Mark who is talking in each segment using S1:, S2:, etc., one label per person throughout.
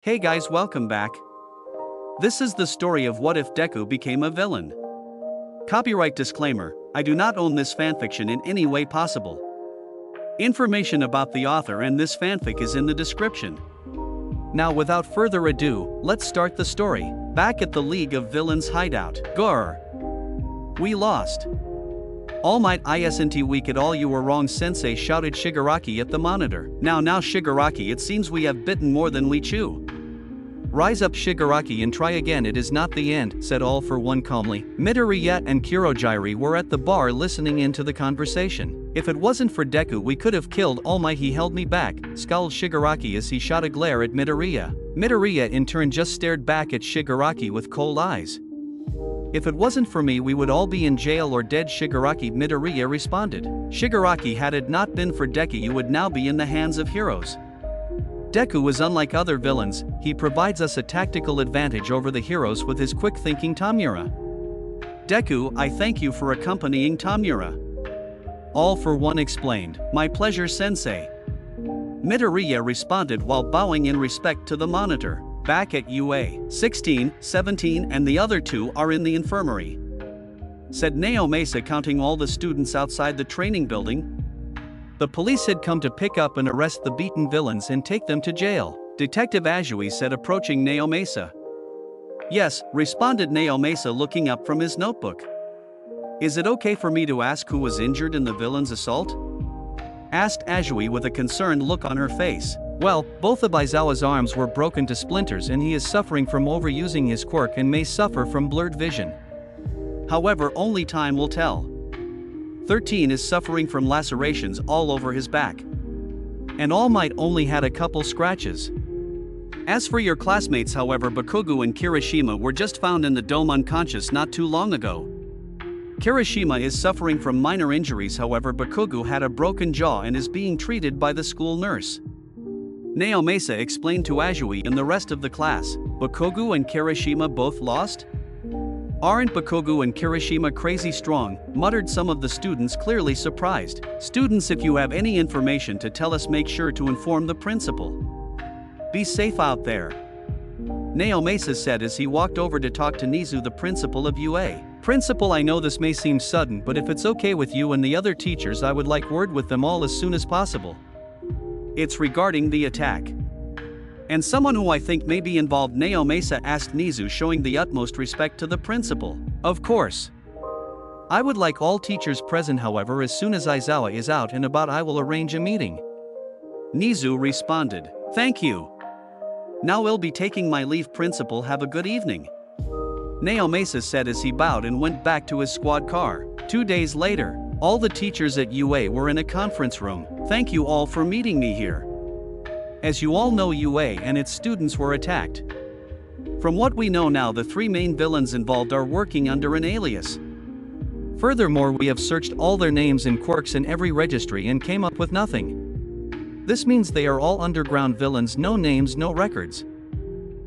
S1: Hey guys, welcome back. This is the story of what if Deku became a villain. Copyright disclaimer, I do not own this fanfiction in any way possible. Information about the author and this fanfic is in the description. Now without further ado, let's start the story. Back at the League of Villains hideout. Grr. We lost. All Might isn't weak at all, you were wrong, Sensei, shouted Shigaraki at the monitor. Now Shigaraki, it seems we have bitten more than we chew. Rise up Shigaraki and try again, it is not the end, said All for One calmly. Midoriya and Kurogiri were at the bar listening in to the conversation. If it wasn't for Deku we could have killed All Might, he held me back, scowled Shigaraki as he shot a glare at Midoriya. Midoriya in turn just stared back at Shigaraki with cold eyes. If it wasn't for me we would all be in jail or dead, Shigaraki, Midoriya responded. Shigaraki, had it not been for Deku you would now be in the hands of heroes. Deku is unlike other villains, he provides us a tactical advantage over the heroes with his quick thinking Tamura. Deku, I thank you for accompanying Tamura. All for One explained. My pleasure, Sensei. Midoriya responded while bowing in respect to the monitor. Back at UA, 16, 17 and the other two are in the infirmary, said Naomasa, counting all the students outside the training building. The police had come to pick up and arrest the beaten villains and take them to jail, Detective Azui said, approaching Naomasa. Yes, responded Naomasa, looking up from his notebook. Is it okay for me to ask who was injured in the villain's assault? Asked Azui with a concerned look on her face. Well, both of Aizawa's arms were broken to splinters and he is suffering from overusing his quirk and may suffer from blurred vision. However, only time will tell. 13 is suffering from lacerations all over his back. And All Might only had a couple scratches. As for your classmates, however, Bakugo and Kirishima were just found in the dome unconscious not too long ago. Kirishima is suffering from minor injuries, however Bakugo had a broken jaw and is being treated by the school nurse. Naomasa explained to Azui and the rest of the class. Bakugo and Kirishima both lost? Aren't Bakugo and Kirishima crazy strong? Muttered some of the students, clearly surprised. Students, if you have any information to tell us, make sure to inform the principal. Be safe out there, Naomasa said as he walked over to talk to Nizu, the principal of UA. Principal, I know this may seem sudden, but if it's okay with you and the other teachers I would like word with them all as soon as possible. It's regarding the attack. And someone who I think may be involved, Naomasa asked Nizu, showing the utmost respect to the principal. Of course. I would like all teachers present, however as soon as Aizawa is out and about I will arrange a meeting. Nizu responded. Thank you. Now I'll be taking my leave, principal, have a good evening, Naomasa said as he bowed and went back to his squad car. 2 days later, all the teachers at UA were in a conference room. Thank you all for meeting me here. As you all know, UA and its students were attacked. From what we know now, the three main villains involved are working under an alias. Furthermore, we have searched all their names and quirks in every registry and came up with nothing. This means they are all underground villains, no names, no records.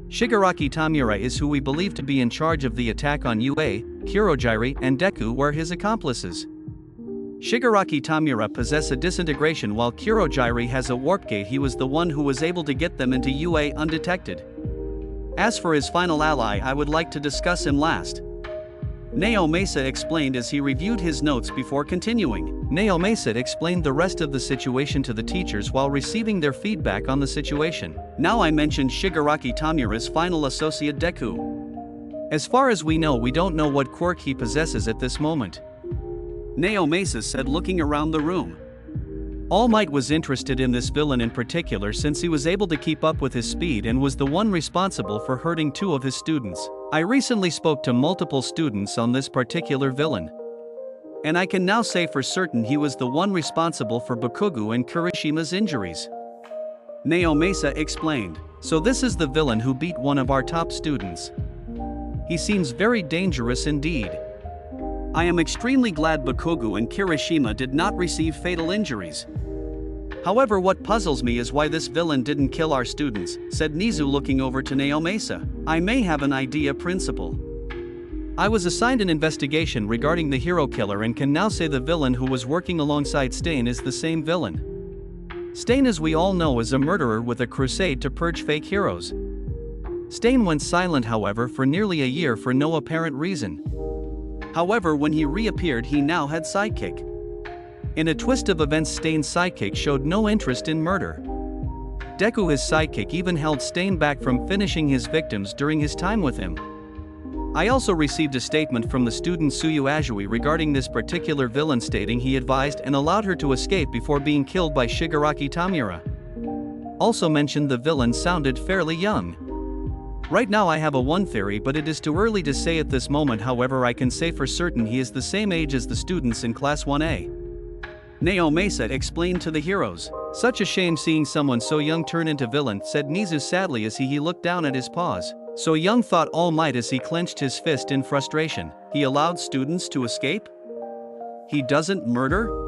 S1: Shigaraki Tamura is who we believe to be in charge of the attack on UA, Kurogiri and Deku were his accomplices. Shigaraki Tamura possesses a disintegration while Kurogiri has a warp gate. He was the one who was able to get them into UA undetected. As for his final ally, I would like to discuss him last, Naomasa explained as he reviewed his notes before continuing. Naomasa explained the rest of the situation to the teachers while receiving their feedback on the situation. Now I mentioned Shigaraki Tamura's final associate Deku. As far as we know, we don't know what quirk he possesses at this moment, Naomasa said, looking around the room. All Might was interested in this villain in particular since he was able to keep up with his speed and was the one responsible for hurting 2 of his students. I recently spoke to multiple students on this particular villain, and I can now say for certain he was the one responsible for Bakugo and Kirishima's injuries, Naomasa explained. So this is the villain who beat one of our top students. He seems very dangerous indeed. I am extremely glad Bakugo and Kirishima did not receive fatal injuries. However, what puzzles me is why this villain didn't kill our students, said Nizu, looking over to Naomasa. I may have an idea, principal. I was assigned an investigation regarding the hero killer and can now say the villain who was working alongside Stain is the same villain. Stain, as we all know, is a murderer with a crusade to purge fake heroes. Stain went silent however for nearly a year for no apparent reason. However, when he reappeared he now had sidekick. In a twist of events, Stain's sidekick showed no interest in murder. Deku, his sidekick, even held Stain back from finishing his victims during his time with him. I also received a statement from the student Suyu Ajui regarding this particular villain, stating he advised and allowed her to escape before being killed by Shigaraki Tamura. Also mentioned the villain sounded fairly young. Right now I have one theory, but it is too early to say at this moment. However, I can say for certain he is the same age as the students in Class 1A. Nao Mesa explained to the heroes. Such a shame seeing someone so young turn into villain, said Nizu sadly as he looked down at his paws. So young, thought All Might as he clenched his fist in frustration. He allowed students to escape? He doesn't murder?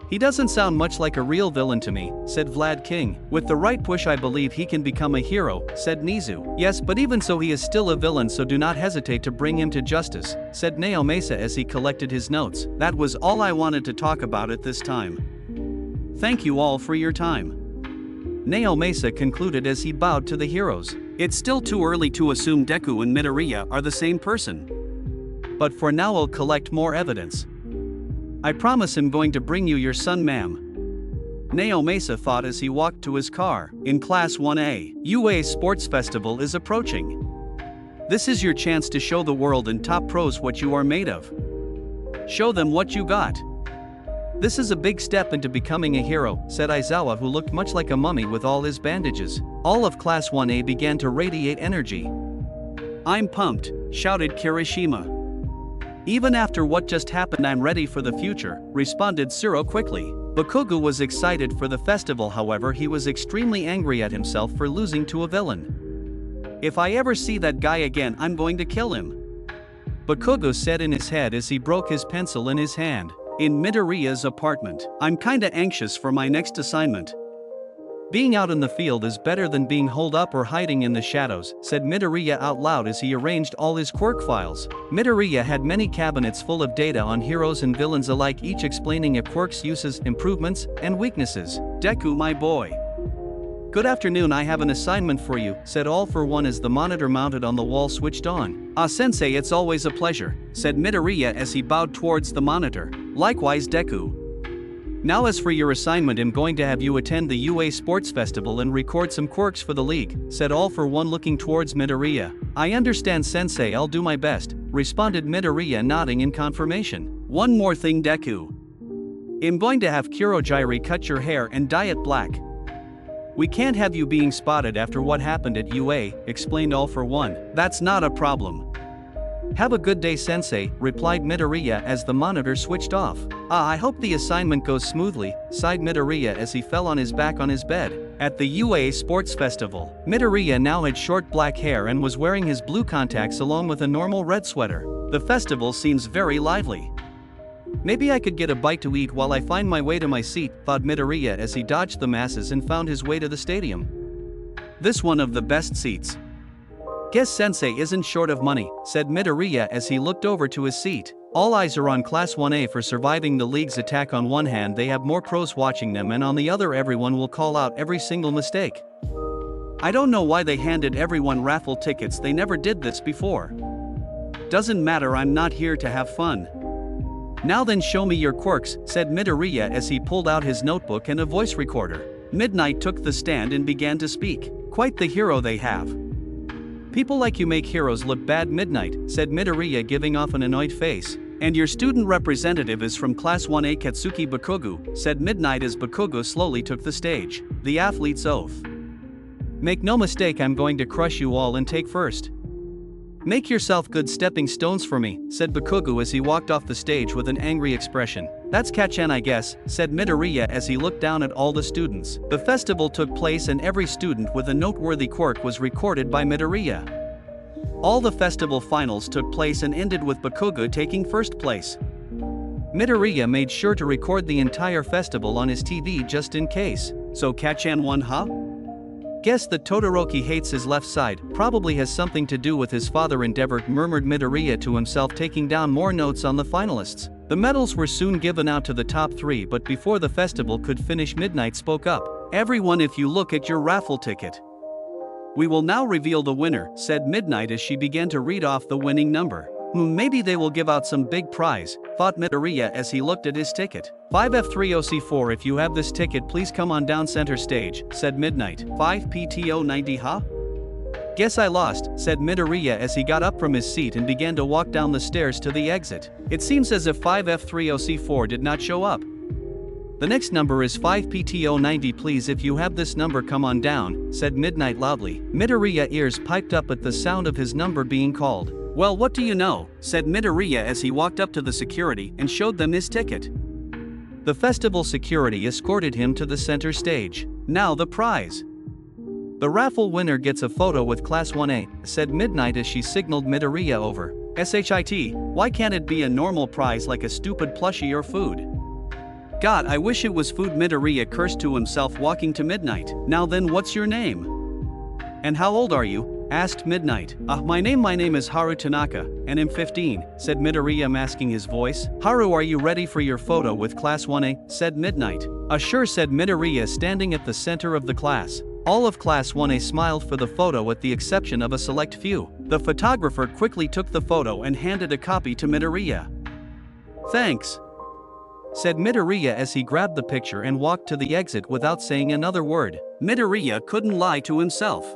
S1: He doesn't sound much like a real villain to me, said Vlad King. With the right push I believe he can become a hero, said Nizu. Yes, but even so he is still a villain, so do not hesitate to bring him to justice, said Nao Mesa as he collected his notes. That was all I wanted to talk about at this time. Thank you all for your time. Nao Mesa concluded as he bowed to the heroes. It's still too early to assume Deku and Midoriya are the same person. But for now I'll collect more evidence. I promise I'm going to bring you your son, ma'am. Nao Mesa thought as he walked to his car. In Class 1A, UA Sports Festival is approaching. This is your chance to show the world and top pros what you are made of. Show them what you got. This is a big step into becoming a hero, said Aizawa, who looked much like a mummy with all his bandages. All of Class 1A began to radiate energy. I'm pumped, shouted Kirishima. Even after what just happened I'm ready for the future, responded Suro quickly. Bakugo was excited for the festival, however he was extremely angry at himself for losing to a villain. If I ever see that guy again I'm going to kill him, Bakugo said in his head as he broke his pencil in his hand. In Midoriya's apartment, I'm kinda anxious for my next assignment. Being out in the field is better than being holed up or hiding in the shadows, said Midoriya out loud as he arranged all his quirk files. Midoriya had many cabinets full of data on heroes and villains alike, each explaining a quirk's uses, improvements, and weaknesses. Deku, my boy. Good afternoon, I have an assignment for you, said All for One as the monitor mounted on the wall switched on. Ah, sensei, it's always a pleasure, said Midoriya as he bowed towards the monitor. Likewise, Deku. Now as for your assignment, I'm going to have you attend the UA Sports Festival and record some quirks for the league, said All for One looking towards Midoriya. I understand, sensei, I'll do my best, responded Midoriya nodding in confirmation. One more thing, Deku. I'm going to have Kurojairi cut your hair and dye it black. We can't have you being spotted after what happened at UA, explained All for One. That's not a problem. Have a good day, sensei, replied Midoriya as the monitor switched off. I hope the assignment goes smoothly, sighed Midoriya as he fell on his back on his bed. At the UA Sports Festival, Midoriya now had short black hair and was wearing his blue contacts along with a normal red sweater. The festival seems very lively. Maybe I could get a bite to eat while I find my way to my seat, thought Midoriya as he dodged the masses and found his way to the stadium. This one of the best seats. Guess sensei isn't short of money, said Midoriya as he looked over to his seat. All eyes are on Class 1A for surviving the league's attack. On one hand they have more pros watching them, and on the other everyone will call out every single mistake. I don't know why they handed everyone raffle tickets, they never did this before. Doesn't matter, I'm not here to have fun. Now then, show me your quirks, said Midoriya as he pulled out his notebook and a voice recorder. Midnight took the stand and began to speak. Quite the hero they have. People like you make heroes look bad, Midnight, said Midoriya giving off an annoyed face. And your student representative is from Class 1A, Katsuki Bakugo, said Midnight as Bakugo slowly took the stage. The athlete's oath. Make no mistake, I'm going to crush you all and take first. Make yourself good stepping stones for me, said Bakugo as he walked off the stage with an angry expression. That's Kachan, I guess, said Midoriya as he looked down at all the students. The festival took place and every student with a noteworthy quirk was recorded by Midoriya. All the festival finals took place and ended with Bakugo taking first place. Midoriya made sure to record the entire festival on his TV just in case. So Kachan won, huh? Guess that Todoroki hates his left side, probably has something to do with his father endeavor, murmured Midoriya to himself, taking down more notes on the finalists. The medals were soon given out to the top 3, but before the festival could finish, Midnight spoke up. Everyone, if you look at your raffle ticket, We will now reveal the winner, said Midnight as she began to read off the winning number. Maybe they will give out some big prize, thought Midoriya as he looked at his ticket. 5F30C4, if you have this ticket please come on down center stage, said Midnight. 5PTO90 huh? Guess I lost, said Midoriya as he got up from his seat and began to walk down the stairs to the exit. It seems as if 5F30C4 did not show up. The next number is 5PTO90, please if you have this number come on down, said Midnight loudly. Midoriya ears piped up at the sound of his number being called. Well, what do you know, said Midoriya as he walked up to the security and showed them his ticket. The festival security escorted him to the center stage. Now the prize. The raffle winner gets a photo with Class 1A, said Midnight as she signaled Midoriya over. SHIT, why can't it be a normal prize like a stupid plushie or food? God, I wish it was food, Midoriya cursed to himself walking to Midnight. Now then, what's your name? And how old are you? Asked Midnight. My name is Haru Tanaka, and I'm 15, said Midoriya masking his voice. Haru, are you ready for your photo with Class 1A? Said Midnight. Sure, said Midoriya standing at the center of the class. All of Class 1A smiled for the photo with the exception of a select few. The photographer quickly took the photo and handed a copy to Midoriya. Thanks, said Midoriya as he grabbed the picture and walked to the exit without saying another word. Midoriya couldn't lie to himself.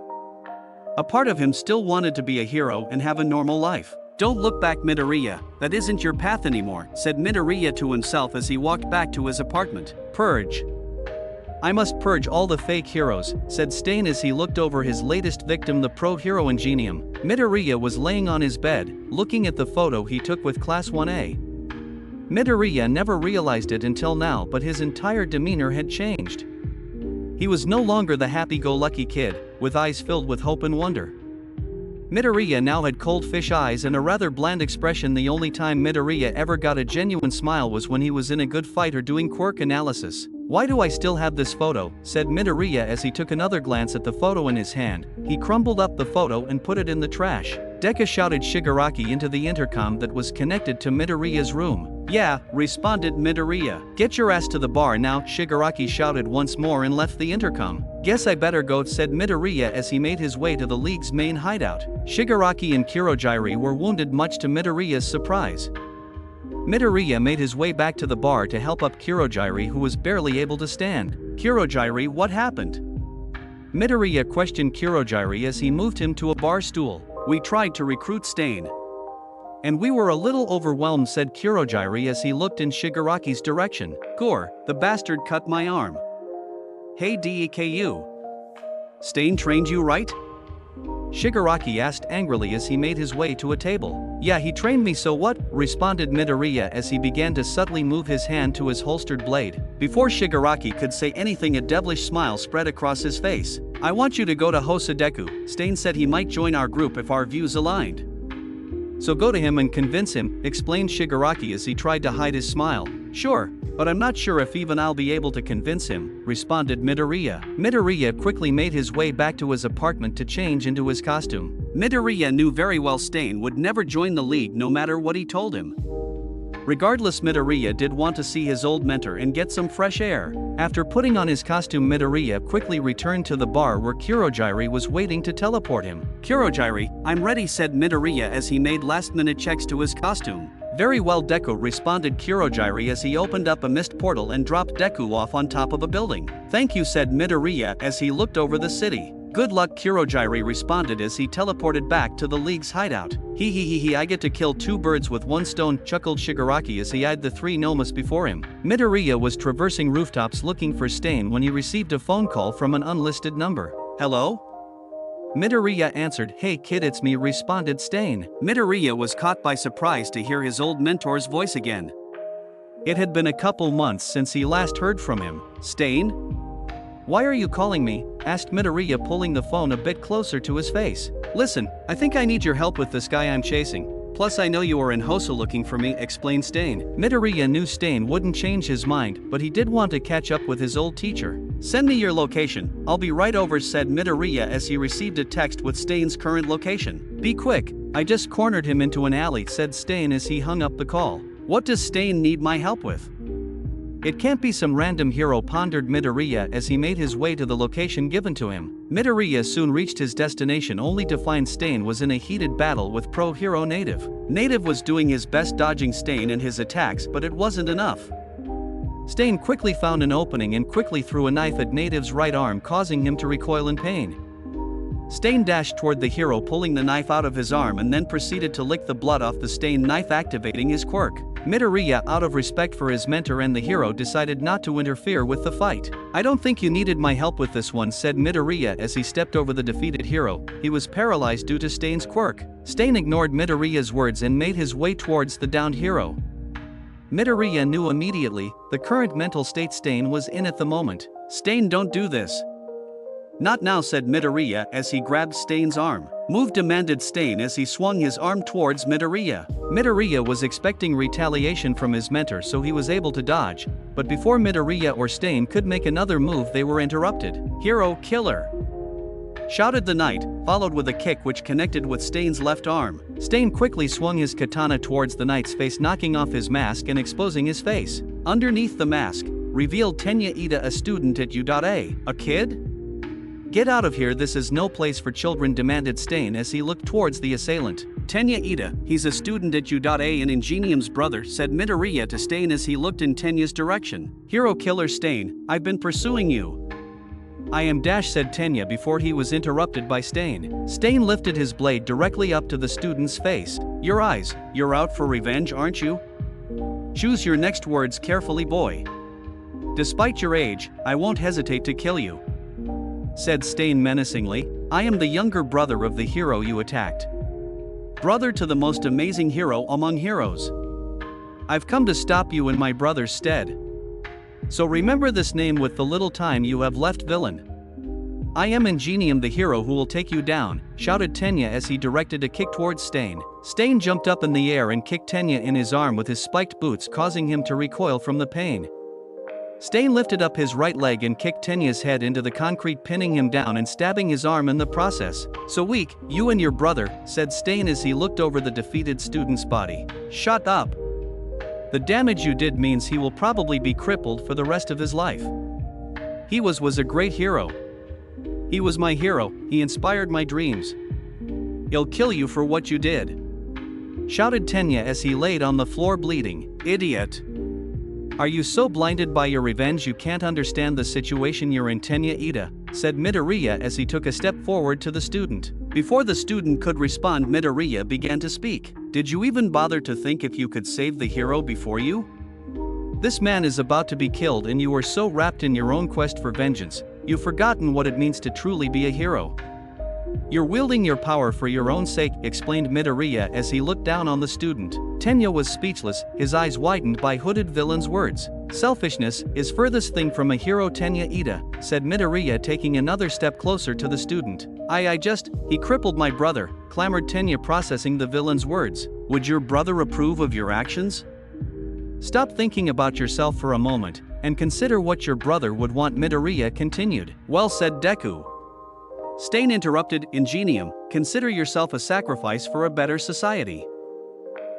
S1: A part of him still wanted to be a hero and have a normal life. Don't look back, Midoriya, that isn't your path anymore, said Midoriya to himself as he walked back to his apartment. Purge. I must purge all the fake heroes, said Stain as he looked over his latest victim, the pro hero Ingenium. Midoriya was laying on his bed, looking at the photo he took with Class 1A. Midoriya never realized it until now, but his entire demeanor had changed. He was no longer the happy-go-lucky kid, with eyes filled with hope and wonder. Midoriya now had cold fish eyes and a rather bland expression. The only time Midoriya ever got a genuine smile was when he was in a good fight or doing quirk analysis. Why do I still have this photo? Said Midoriya as he took another glance at the photo in his hand. He crumpled up the photo and put it in the trash. Deku shouted Shigaraki into the intercom that was connected to Midoriya's room. Yeah, responded Midoriya. Get your ass to the bar now, Shigaraki shouted once more and left the intercom. Guess I better go, said Midoriya as he made his way to the league's main hideout. Shigaraki and Kurogiri were wounded, much to Midoriya's surprise. Midoriya made his way back to the bar to help up Kurogiri, who was barely able to stand. Kurogiri, what happened? Midoriya questioned Kurogiri as he moved him to a bar stool. We tried to recruit Stain, and we were a little overwhelmed, said Kurogiri as he looked in Shigaraki's direction. Gore, the bastard cut my arm. Hey Deku. Stain trained you, right? Shigaraki asked angrily as he made his way to a table. Yeah, he trained me, so what? Responded Midoriya as he began to subtly move his hand to his holstered blade. Before Shigaraki could say anything, a devilish smile spread across his face. I want you to go to Hosodeku. Stain said he might join our group if our views aligned. So go to him and convince him, explained Shigaraki as he tried to hide his smile. Sure, but I'm not sure if even I'll be able to convince him, responded Midoriya. Midoriya quickly made his way back to his apartment to change into his costume. Midoriya knew very well Stain would never join the league no matter what he told him. Regardless, Midoriya did want to see his old mentor and get some fresh air. After putting on his costume, Midoriya quickly returned to the bar where Kurogiri was waiting to teleport him. Kurogiri, I'm ready, said Midoriya as he made last-minute checks to his costume. Very well, Deku, responded Kurogiri as he opened up a mist portal and dropped Deku off on top of a building. Thank you, said Midoriya as he looked over the city. Good luck, Kurogiri responded as he teleported back to the league's hideout. He, I get to kill two birds with one stone, chuckled Shigaraki as he eyed the three Nomas before him. Midoriya was traversing rooftops looking for Stain when he received a phone call from an unlisted number. Hello? Midoriya answered. Hey kid, it's me, responded Stain. Midoriya was caught by surprise to hear his old mentor's voice again. It had been a couple months since he last heard from him. Stain? Why are you calling me? Asked Midoriya, pulling the phone a bit closer to his face. Listen, I think I need your help with this guy I'm chasing. Plus I know you are in Hoso looking for me, explained Stain. Midoriya knew Stain wouldn't change his mind, but he did want to catch up with his old teacher. Send me your location, I'll be right over, said Midoriya as he received a text with Stain's current location. Be quick, I just cornered him into an alley, said Stain as he hung up the call. What does Stain need my help with? It can't be some random hero, pondered Midoriya as he made his way to the location given to him. Midoriya soon reached his destination only to find Stain was in a heated battle with pro-hero Native. Native was doing his best dodging Stain and his attacks, but it wasn't enough. Stain quickly found an opening and quickly threw a knife at Native's right arm, causing him to recoil in pain. Stain dashed toward the hero, pulling the knife out of his arm, and then proceeded to lick the blood off the stained knife, activating his quirk. Midoriya, out of respect for his mentor and the hero, decided not to interfere with the fight. "I don't think you needed my help with this one," said Midoriya as he stepped over the defeated hero. He was paralyzed due to Stain's quirk. Stain ignored Midoriya's words and made his way towards the downed hero. Midoriya knew immediately the current mental state Stain was in at the moment. "Stain, don't do this." "Not now," said Midoriya as he grabbed Stain's arm. "Move," demanded Stain as he swung his arm towards Midoriya. Midoriya was expecting retaliation from his mentor, so he was able to dodge, but before Midoriya or Stain could make another move, they were interrupted. "Hero killer!" shouted the knight, followed with a kick which connected with Stain's left arm. Stain quickly swung his katana towards the knight's face, knocking off his mask and exposing his face. Underneath the mask, revealed Tenya Ida, a student at U.A. "A kid? Get out of here, this is no place for children," demanded Stain as he looked towards the assailant. "Tenya Ida, he's a student at U.A. and Ingenium's brother," said Midoriya to Stain as he looked in Tenya's direction. "Hero killer Stain, I've been pursuing you." "I am Dash," said Tenya before he was interrupted by Stain. Stain lifted his blade directly up to the student's face. "Your eyes, you're out for revenge, aren't you? Choose your next words carefully, boy. Despite your age, I won't hesitate to kill you," said Stain menacingly. "I am the younger brother of the hero you attacked. Brother to the most amazing hero among heroes. I've come to stop you in my brother's stead. So remember this name with the little time you have left, villain. I am Ingenium, the hero who will take you down," shouted Tenya as he directed a kick towards Stain. Stain jumped up in the air and kicked Tenya in his arm with his spiked boots, causing him to recoil from the pain. Stain lifted up his right leg and kicked Tenya's head into the concrete, pinning him down and stabbing his arm in the process. "So weak, you and your brother," said Stain as he looked over the defeated student's body. "Shut up. The damage you did means he will probably be crippled for the rest of his life. He was a great hero. He was my hero, he inspired my dreams. He'll kill you for what you did," shouted Tenya as he laid on the floor bleeding. "Idiot. Are you so blinded by your revenge you can't understand the situation you're in, Tenya Ida?" said Midoriya as he took a step forward to the student. Before the student could respond, Midoriya began to speak. "Did you even bother to think if you could save the hero before you? This man is about to be killed and you are so wrapped in your own quest for vengeance, you've forgotten what it means to truly be a hero. You're wielding your power for your own sake," explained Midoriya as he looked down on the student. Tenya was speechless, his eyes widened by hooded villain's words. "Selfishness is furthest thing from a hero, Tenya Ida," said Midoriya, taking another step closer to the student. He crippled my brother," clamored Tenya, processing the villain's words. "Would your brother approve of your actions? Stop thinking about yourself for a moment, and consider what your brother would want," Midoriya continued. "Well said, Deku." Stain interrupted. "Ingenium, consider yourself a sacrifice for a better society,"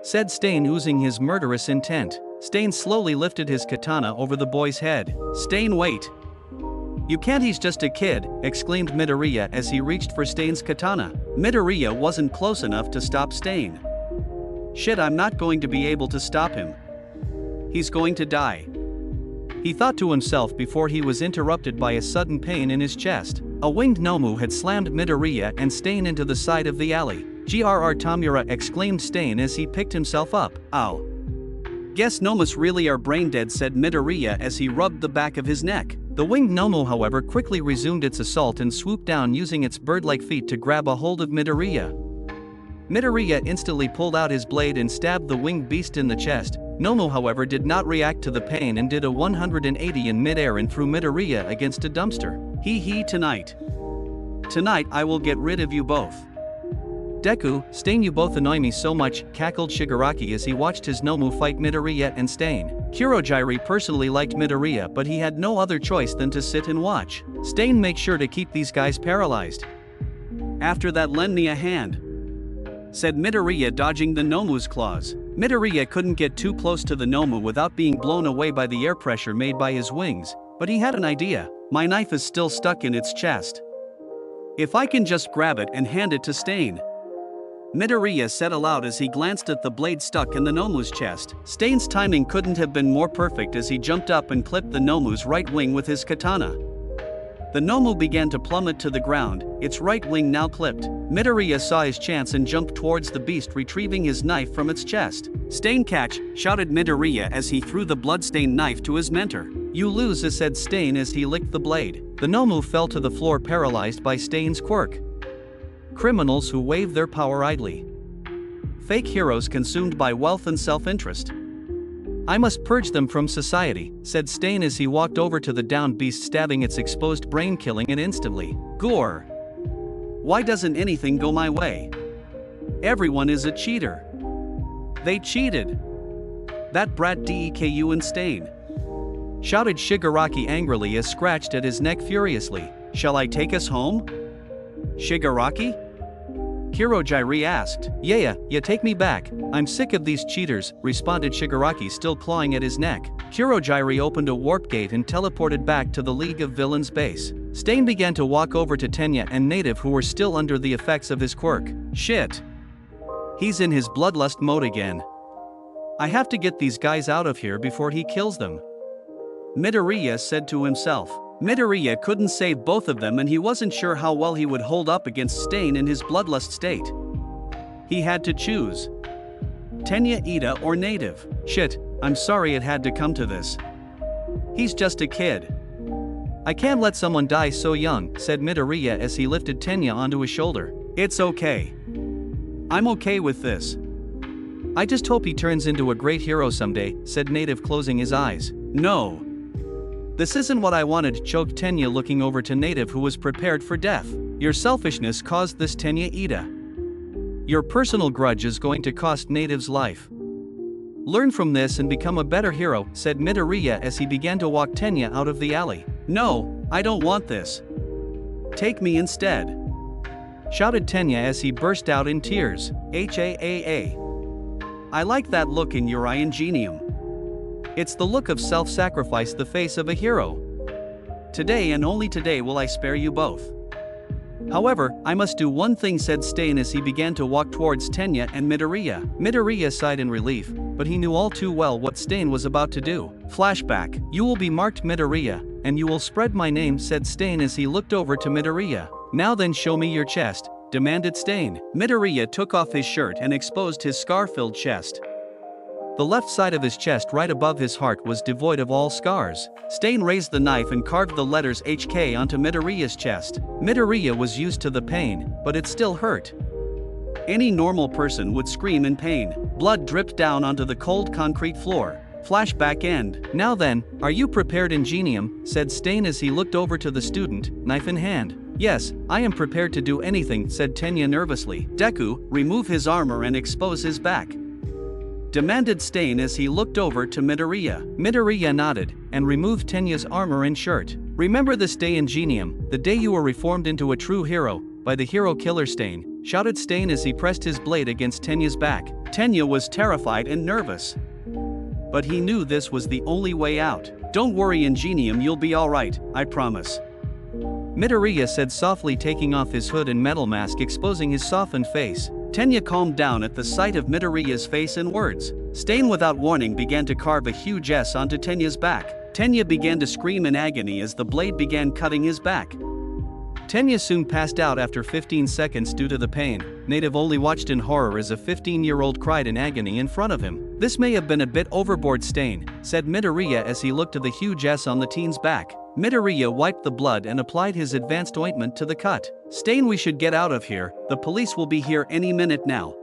S1: said Stain, oozing his murderous intent. Stain slowly lifted his katana over the boy's head. "Stain, wait. You can't, he's just a kid," exclaimed Midoriya as he reached for Stain's katana. Midoriya wasn't close enough to stop Stain. "Shit, I'm not going to be able to stop him. He's going to die," he thought to himself before he was interrupted by a sudden pain in his chest. A winged Nomu had slammed Midoriya and Stain into the side of the alley. "Grr Tamura," exclaimed Stain as he picked himself up. "Ow. Guess Nomus really are brain dead," said Midoriya as he rubbed the back of his neck. The winged Nomu, however, quickly resumed its assault and swooped down, using its bird-like feet to grab a hold of Midoriya. Midoriya instantly pulled out his blade and stabbed the winged beast in the chest. Nomu, however, did not react to the pain and did a 180 in midair and threw Midoriya against a dumpster. Tonight I will get rid of you both." "Deku, Stain, you both annoy me so much," cackled Shigaraki as he watched his Nomu fight Midoriya and Stain. Kurogiri personally liked Midoriya, but he had no other choice than to sit and watch. "Stain, make sure to keep these guys paralyzed. After that, lend me a hand," said Midoriya, dodging the Nomu's claws. Midoriya couldn't get too close to the Nomu without being blown away by the air pressure made by his wings, but he had an idea. "My knife is still stuck in its chest. If I can just grab it and hand it to Stain. Midoriya said aloud as he glanced at the blade stuck in the Nomu's chest. Stain's timing couldn't have been more perfect as he jumped up and clipped the Nomu's right wing with his katana. The Nomu began to plummet to the ground, its right wing now clipped. Midoriya saw his chance and jumped towards the beast, retrieving his knife from its chest. "Stain, catch!" shouted Midoriya as he threw the blood-stained knife to his mentor. "You lose," said Stain as he licked the blade. The Nomu fell to the floor paralyzed by Stain's quirk. Criminals who wave their power idly. Fake heroes consumed by wealth and self-interest. "I must purge them from society," said Stain as he walked over to the downed beast, stabbing its exposed brain, killing it instantly. Gore. Why doesn't anything go my way? Everyone is a cheater. They cheated. That brat Deku and Stain, shouted Shigaraki angrily as scratched at his neck furiously. "Shall I take us home, Shigaraki?" Kirojiri asked. Yeah, take me back. I'm sick of these cheaters," responded Shigaraki, still clawing at his neck. Kirojiri opened a warp gate and teleported back to the League of Villains base. Stain began to walk over to Tenya and Native, who were still under the effects of his quirk. Shit. He's in his bloodlust mode again. I have to get these guys out of here before he kills them, Midoriya said to himself. Midoriya couldn't save both of them, and he wasn't sure how well he would hold up against Stain in his bloodlust state. He had to choose. Tenya, Ida, or Native. Shit, I'm sorry it had to come to this. He's just a kid. I can't let someone die so young, said Midoriya as he lifted Tenya onto his shoulder. It's okay. I'm okay with this. I just hope he turns into a great hero someday, said Native, closing his eyes. No. This isn't what I wanted, choked Tenya, looking over to Native, who was prepared for death. Your selfishness caused this, Tenya, Ida. Your personal grudge is going to cost Native's life. Learn from this and become a better hero, said Midoriya as he began to walk Tenya out of the alley. No, I don't want this. Take me instead, shouted Tenya as he burst out in tears. HAAA. I like that look in your eye, Ingenium. It's the look of self-sacrifice, the face of a hero. Today and only today will I spare you both. However, I must do one thing, said Stain as he began to walk towards Tenya and Midoriya. Midoriya sighed in relief, but he knew all too well what Stain was about to do. Flashback. You will be marked Midoriya, and you will spread my name, said Stain as he looked over to Midoriya. Now then, show me your chest, demanded Stain. Midoriya took off his shirt and exposed his scar-filled chest. The left side of his chest, right above his heart, was devoid of all scars. Stain raised the knife and carved the letters HK onto Midoriya's chest. Midoriya was used to the pain, but it still hurt. Any normal person would scream in pain. Blood dripped down onto the cold concrete floor. Flashback end. Now then, are you prepared, Ingenium? Said Stain as he looked over to the student, knife in hand. Yes, I am prepared to do anything, said Tenya nervously. Deku, remove his armor and expose his back, demanded Stain as he looked over to Midoriya. Midoriya nodded and removed Tenya's armor and shirt. Remember this day, Ingenium, the day you were reformed into a true hero by the hero killer Stain, shouted Stain as he pressed his blade against Tenya's back. Tenya was terrified and nervous, but he knew this was the only way out. Don't worry, Ingenium, you'll be alright, I promise, Midoriya said softly, taking off his hood and metal mask, exposing his softened face. Tenya calmed down at the sight of Midoriya's face and words. Stain, without warning, began to carve a huge S onto Tenya's back. Tenya began to scream in agony as the blade began cutting his back. Tenya soon passed out after 15 seconds due to the pain. Native only watched in horror as a 15-year-old cried in agony in front of him. This may have been a bit overboard, Stain, said Midoriya as he looked at the huge S on the teen's back. Midoriya wiped the blood and applied his advanced ointment to the cut. Stain, we should get out of here, the police will be here any minute now,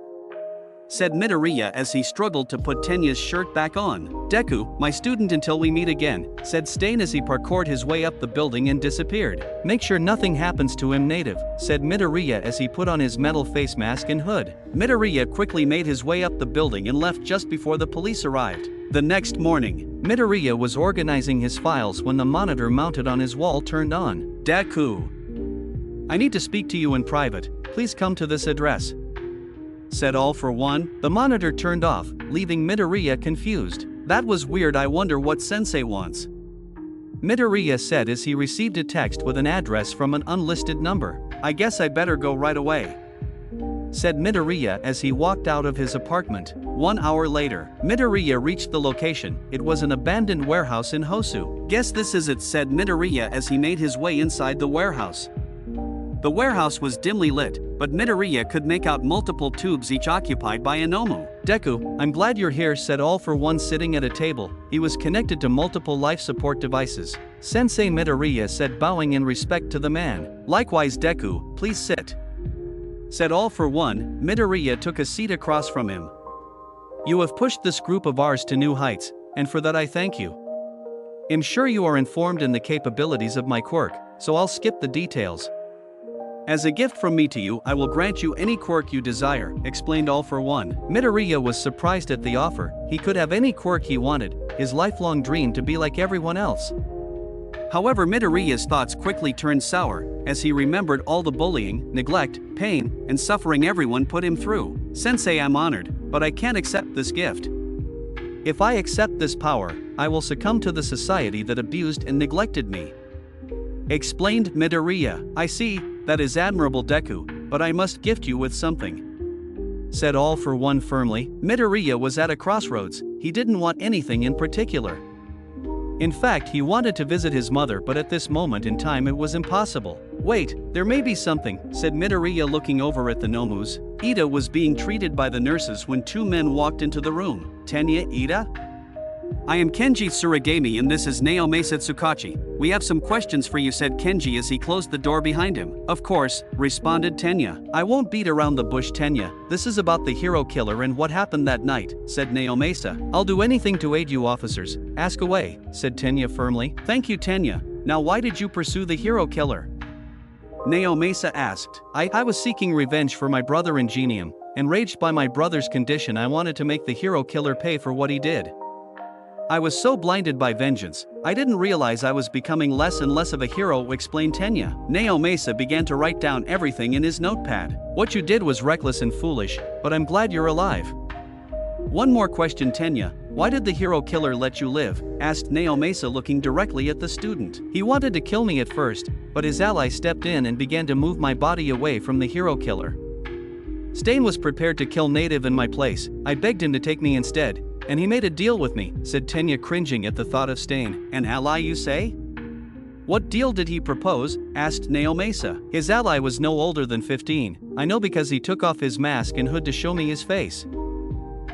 S1: said Midoriya as he struggled to put Tenya's shirt back on. Deku, my student until we meet again, said Stain as he parkoured his way up the building and disappeared. Make sure nothing happens to him, Native, said Midoriya as he put on his metal face mask and hood. Midoriya quickly made his way up the building and left just before the police arrived. The next morning, Midoriya was organizing his files when the monitor mounted on his wall turned on. Deku, I need to speak to you in private, please come to this address, said All for One. The monitor turned off, leaving Midoriya confused. That was weird, I wonder what Sensei wants, Midoriya said as he received a text with an address from an unlisted number. I guess I better go right away," said Midoriya as he walked out of his apartment. 1 hour later, Midoriya reached the location. It was an abandoned warehouse in Hosu. "Guess this is it," said Midoriya as he made his way inside the warehouse. The warehouse was dimly lit, but Midoriya could make out multiple tubes each occupied by a Nomu. "Deku, I'm glad you're here," said All For One sitting at a table. He was connected to multiple life support devices. "Sensei," Midoriya said, bowing in respect to the man. "Likewise Deku, please sit," said All For One. Midoriya took a seat across from him. "You have pushed this group of ours to new heights, and for that I thank you. I'm sure you are informed in the capabilities of my quirk, so I'll skip the details. As a gift from me to you, I will grant you any quirk you desire," explained All For One. Midoriya was surprised at the offer. He could have any quirk he wanted, his lifelong dream to be like everyone else. However, Midoriya's thoughts quickly turned sour, as he remembered all the bullying, neglect, pain, and suffering everyone put him through. "Sensei, I'm honored, but I can't accept this gift. If I accept this power, I will succumb to the society that abused and neglected me," explained Midoriya. "I see, that is admirable Deku, but I must gift you with something," said All For One firmly. Midoriya was at a crossroads. He didn't want anything in particular. In fact, he wanted to visit his mother, but at this moment in time it was impossible. "Wait, there may be something," said Midoriya looking over at the Nomus. Ida was being treated by the nurses when 2 men walked into the room. "Tenya, Ida? I am Kenji Tsuragami and this is Naomasa Tsukachi. We have some questions for you," said Kenji as he closed the door behind him. "Of course," responded Tenya. "I won't beat around the bush, Tenya. This is about the hero killer and what happened that night," said Naomasa. "I'll do anything to aid you officers. Ask away," said Tenya firmly. "Thank you, Tenya. Now why did you pursue the hero killer?" Naomasa asked. I was seeking revenge for my brother Ingenium. Enraged by my brother's condition, I wanted to make the hero killer pay for what he did. I was so blinded by vengeance, I didn't realize I was becoming less and less of a hero," explained Tenya. Naomasa began to write down everything in his notepad. "What you did was reckless and foolish, but I'm glad you're alive." "One more question, Tenya. Why did the hero killer let you live?" asked Naomasa, looking directly at the student. "He wanted to kill me at first, but his ally stepped in and began to move my body away from the hero killer. Stain was prepared to kill Native in my place. I begged him to take me instead, and he made a deal with me," said Tenya, cringing at the thought of Stain. "An ally, you say? What deal did he propose?" asked Naomasa. "His ally was no older than 15. I know because he took off his mask and hood to show me his face.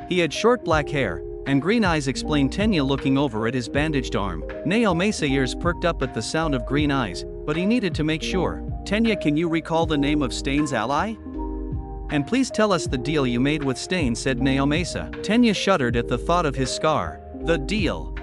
S1: He had short black hair and green eyes," explained Tenya, looking over at his bandaged arm. Naomasa's ears perked up at the sound of green eyes, but he needed to make sure. "Tenya, can you recall the name of Stain's ally? And please tell us the deal you made with Stain," said Naomasa. Tenya shuddered at the thought of his scar. "The deal?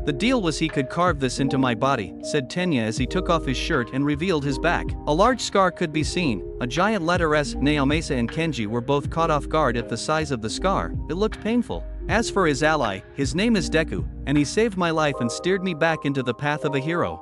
S1: The deal was he could carve this into my body," said Tenya as he took off his shirt and revealed his back. A large scar could be seen, a giant letter S. Naomasa and Kenji were both caught off guard at the size of the scar. It looked painful. "As for his ally, his name is Deku, and he saved my life and steered me back into the path of a hero,"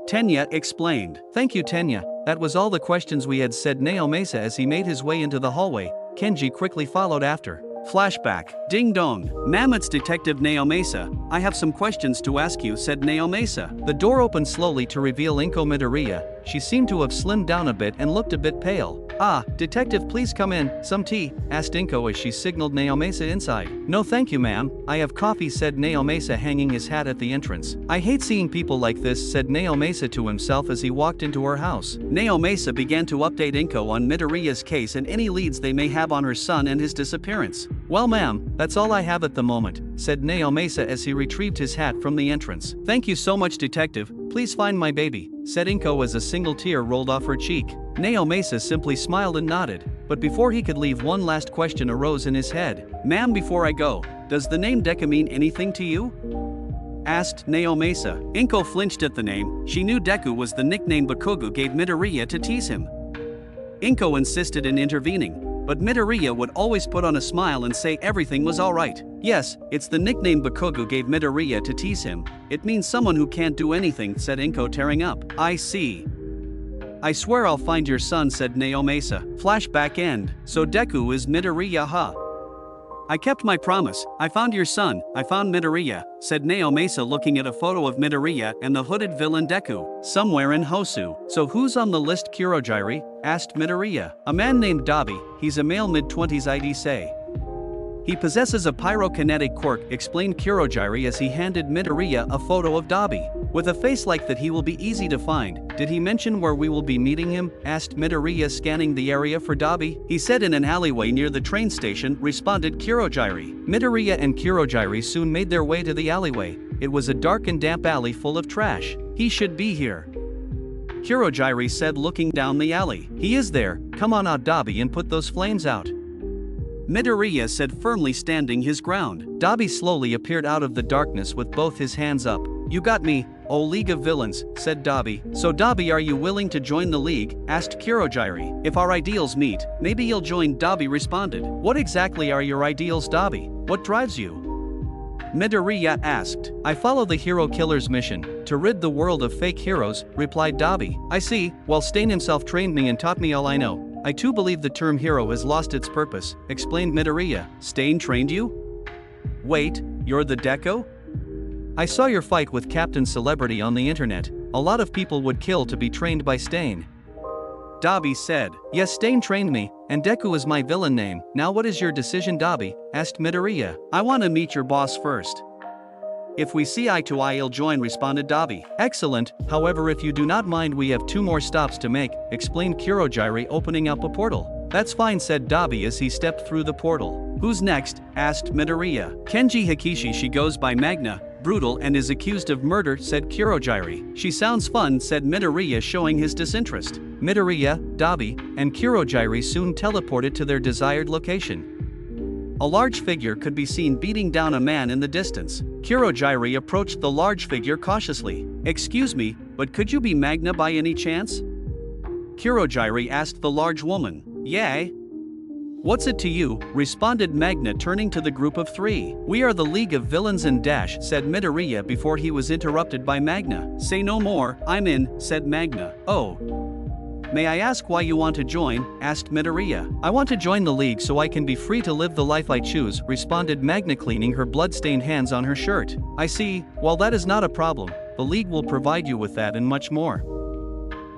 S1: Tenya explained. "Thank you, Tenya. That was all the questions we had," said Naomasa as he made his way into the hallway. Kenji quickly followed after. Flashback. "Ding dong. Ma'am, it's Detective Naomasa. I have some questions to ask you," said Naomasa. The door opened slowly to reveal Inko Midoriya. She seemed to have slimmed down a bit and looked a bit pale. "Ah, Detective, please come in. Some tea?" asked Inko as she signaled Naomasa inside. "No thank you, ma'am. I have coffee," said Naomasa, hanging his hat at the entrance. "I hate seeing people like this," said Naomasa to himself as he walked into her house. Naomasa began to update Inko on Midoriya's case and any leads they may have on her son and his disappearance. "Well, ma'am, that's all I have at the moment," said Naomasa as he retrieved his hat from the entrance. "Thank you so much, Detective. Please find my baby," said Inko as a single tear rolled off her cheek. Naomasa simply smiled and nodded, but before he could leave, one last question arose in his head. "Ma'am, before I go, does the name Deku mean anything to you?" asked Naomasa. Inko flinched at the name. She knew Deku was the nickname Bakugo gave Midoriya to tease him. Inko insisted in intervening, but Midoriya would always put on a smile and say everything was alright. "Yes, it's the nickname Bakugo gave Midoriya to tease him. It means someone who can't do anything," said Inko, tearing up. "I see. I swear I'll find your son," said Naomasa. Flashback end. "So Deku is Midoriya, huh? I kept my promise. I found your son. I found Midoriya, said Naomasa looking at a photo of Midoriya and the hooded villain Deku, somewhere in Hosu. So who's on the list, Kurogiri? Asked Midoriya. A man named Dabi, he's a male mid-20s I'd say. He possesses a pyrokinetic quirk, explained Kurogiri as he handed Midoriya a photo of Dabi. With a face like that he will be easy to find. Did he mention where we will be meeting him? Asked Midoriya scanning the area for Dabi. He said in an alleyway near the train station, responded Kurogiri. Midoriya and Kurogiri soon made their way to the alleyway. It was a dark and damp alley full of trash. He should be here, Kurogiri said looking down the alley. He is there. Come on out Dabi and put those flames out, Midoriya said firmly standing his ground. Dabi slowly appeared out of the darkness with both his hands up. You got me, oh League of Villains, said Dabi. So Dabi, are you willing to join the league? Asked Kurogiri. If our ideals meet, maybe you'll join, Dabi responded. What exactly are your ideals, Dabi? What drives you? Midoriya asked. I follow the hero killer's mission, to rid the world of fake heroes, replied Dabi. I see, while Stain himself trained me and taught me all I know. I too believe the term hero has lost its purpose, explained Midoriya. Stain trained you? Wait, you're the Deku? I saw your fight with Captain Celebrity on the internet. A lot of people would kill to be trained by Stain, Dabi said. Yes, Stain trained me, and Deku is my villain name. Now what is your decision, Dabi? Asked Midoriya. I want to meet your boss first. If we see eye to eye, I'll join, responded Dabi. Excellent, however if you do not mind we have 2 more stops to make, explained Kurogiri opening up a portal. That's fine, said Dabi as he stepped through the portal. Who's next? Asked Midoriya. Kenji Hakishi, she goes by Magna, brutal and is accused of murder, said Kurogiri. She sounds fun, said Midoriya showing his disinterest. Midoriya, Dabi, and Kurogiri soon teleported to their desired location. A large figure could be seen beating down a man in the distance. Kurogiri approached the large figure cautiously. Excuse me, but could you be Magna by any chance? Kurogiri asked the large woman. Yeah. What's it to you? Responded Magna turning to the group of 3. We are the League of Villains and Dash, said Midoriya before he was interrupted by Magna. Say no more, I'm in, said Magna. Oh. May I ask why you want to join? Asked Midoriya. I want to join the league so I can be free to live the life I choose, responded Magna cleaning her blood-stained hands on her shirt. I see, well that is not a problem, the league will provide you with that and much more.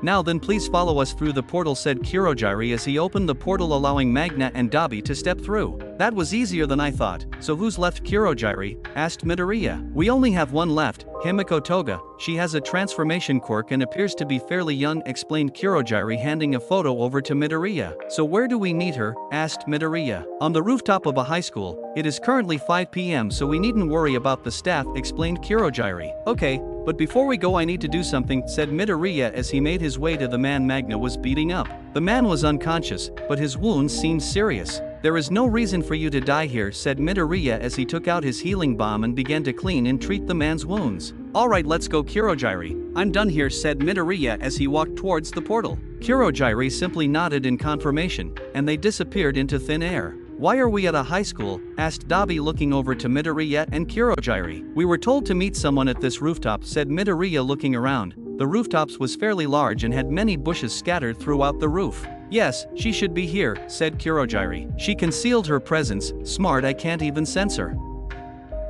S1: Now then please follow us through the portal, said Kurogiri as he opened the portal allowing Magna and Dabi to step through. That was easier than I thought. So who's left, Kurogiri? Asked Midoriya. We only have one left, Himiko Toga. She has a transformation quirk and appears to be fairly young, explained Kurogiri handing a photo over to Midoriya. So where do we meet her? Asked Midoriya. On the rooftop of a high school. It is currently 5 p.m. so we needn't worry about the staff, explained Kurogiri. Okay. But before we go I need to do something, said Midoriya as he made his way to the man Magna was beating up. The man was unconscious, but his wounds seemed serious. There is no reason for you to die here, said Midoriya as he took out his healing balm and began to clean and treat the man's wounds. Alright, let's go, Kurogiri. I'm done here, said Midoriya as he walked towards the portal. Kurogiri simply nodded in confirmation, and they disappeared into thin air. Why are we at a high school? Asked Dabi looking over to Midoriya and Kurogiri. We were told to meet someone at this rooftop, said Midoriya looking around. The rooftops was fairly large and had many bushes scattered throughout the roof. Yes, she should be here, said Kurogiri. She concealed her presence, smart I can't even sense her.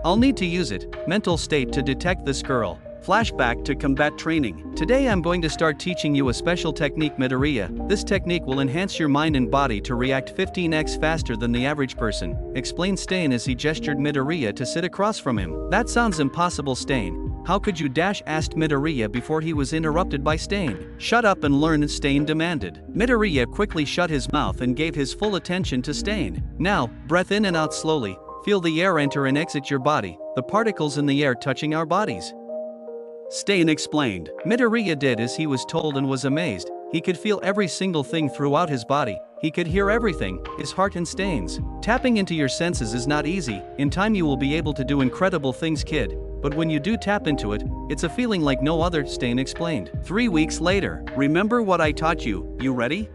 S1: I'll need to use it, mental state, to detect this girl. Flashback to combat training. Today I'm going to start teaching you a special technique, Midoriya. This technique will enhance your mind and body to react 15x faster than the average person, explained Stain as he gestured Midoriya to sit across from him. That sounds impossible, Stain. How could you dash? Asked Midoriya before he was interrupted by Stain. Shut up and learn, Stain demanded. Midoriya quickly shut his mouth and gave his full attention to Stain. Now, breath in and out slowly. Feel the air enter and exit your body, the particles in the air touching our bodies, Stain explained. Midoriya did as he was told and was amazed. He could feel every single thing throughout his body. He could hear everything, his heart and Stain's. Tapping into your senses is not easy. In time you will be able to do incredible things, kid. But when you do tap into it, it's a feeling like no other, Stain explained. 3 weeks later. Remember what I taught you, you ready?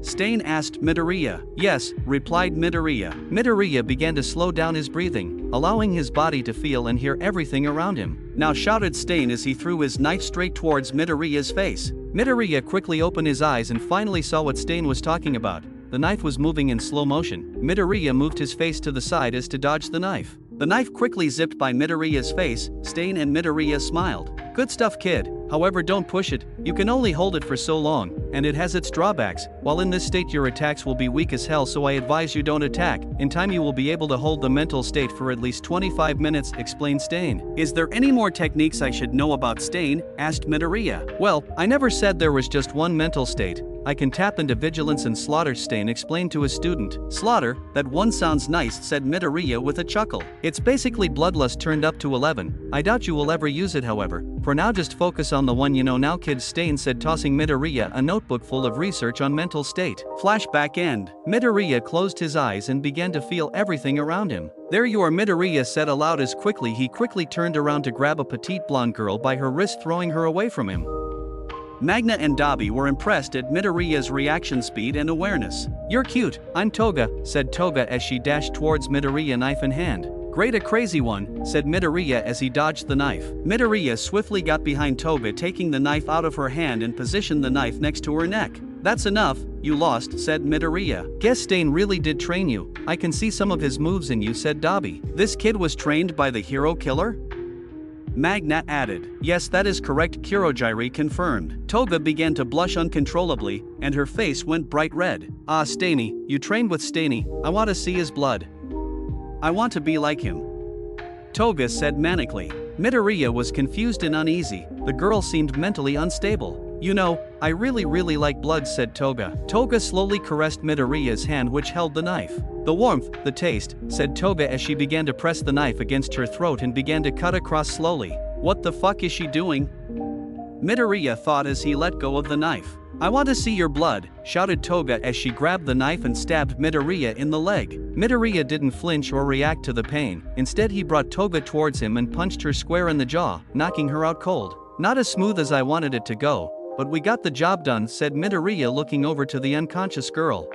S1: Stain asked Midoriya. Yes, replied Midoriya. Midoriya began to slow down his breathing, allowing his body to feel and hear everything around him. Now, shouted Stain as he threw his knife straight towards Midoriya's face. Midoriya quickly opened his eyes and finally saw what Stain was talking about. the knife was moving in slow motion. Midoriya moved his face to the side as to dodge the knife. The knife quickly zipped by Midoriya's face. Stain and Midoriya smiled. Good stuff, kid. However, don't push it. You can only hold it for so long, and it has its drawbacks. While in this state your attacks will be weak as hell, so I advise you don't attack. In time you will be able to hold the mental state for at least 25 minutes, explained Stain. Is there any more techniques I should know about Stain? Asked Midoriya. Well, I never said there was just one mental state. I can tap into vigilance and slaughter, Stain explained to his student. Slaughter? That one sounds nice, said Midoriya with a chuckle. It's basically bloodlust turned up to 11. I doubt you will ever use it, however. For now just focus on the one you know now, kid, Stain said, tossing Midoriya a notebook full of research on mental state. Flashback end. Midoriya closed his eyes and began to feel everything around him. There you are, Midoriya said aloud as he quickly turned around to grab a petite blonde girl by her wrist, throwing her away from him. Magna and Dabi were impressed at Midoriya's reaction speed and awareness. You're cute, I'm Toga, said Toga as she dashed towards Midoriya, knife in hand. Great, a crazy one, said Midoriya as he dodged the knife. Midoriya swiftly got behind Toga, taking the knife out of her hand and positioned the knife next to her neck. That's enough, you lost, said Midoriya. Guess Stain really did train you. I can see some of his moves in you, said Dabi. This kid was trained by the hero killer? Magna added. Yes, that is correct, Kurogiri confirmed. Toga began to blush uncontrollably, and her face went bright red. Ah, Stainy, you trained with Stainy. I want to see his blood. I want to be like him, Toga said manically. Midoriya was confused and uneasy. The girl seemed mentally unstable. You know, I really like blood, said Toga. Toga slowly caressed Midoriya's hand which held the knife. The warmth, the taste, said Toga as she began to press the knife against her throat and began to cut across slowly. What the fuck is she doing? Midoriya thought as he let go of the knife. I want to see your blood, shouted Toga as she grabbed the knife and stabbed Midoriya in the leg. Midoriya didn't flinch or react to the pain. Instead he brought Toga towards him and punched her square in the jaw, knocking her out cold. Not as smooth as I wanted it to go, but we got the job done, said Midoriya looking over to the unconscious girl.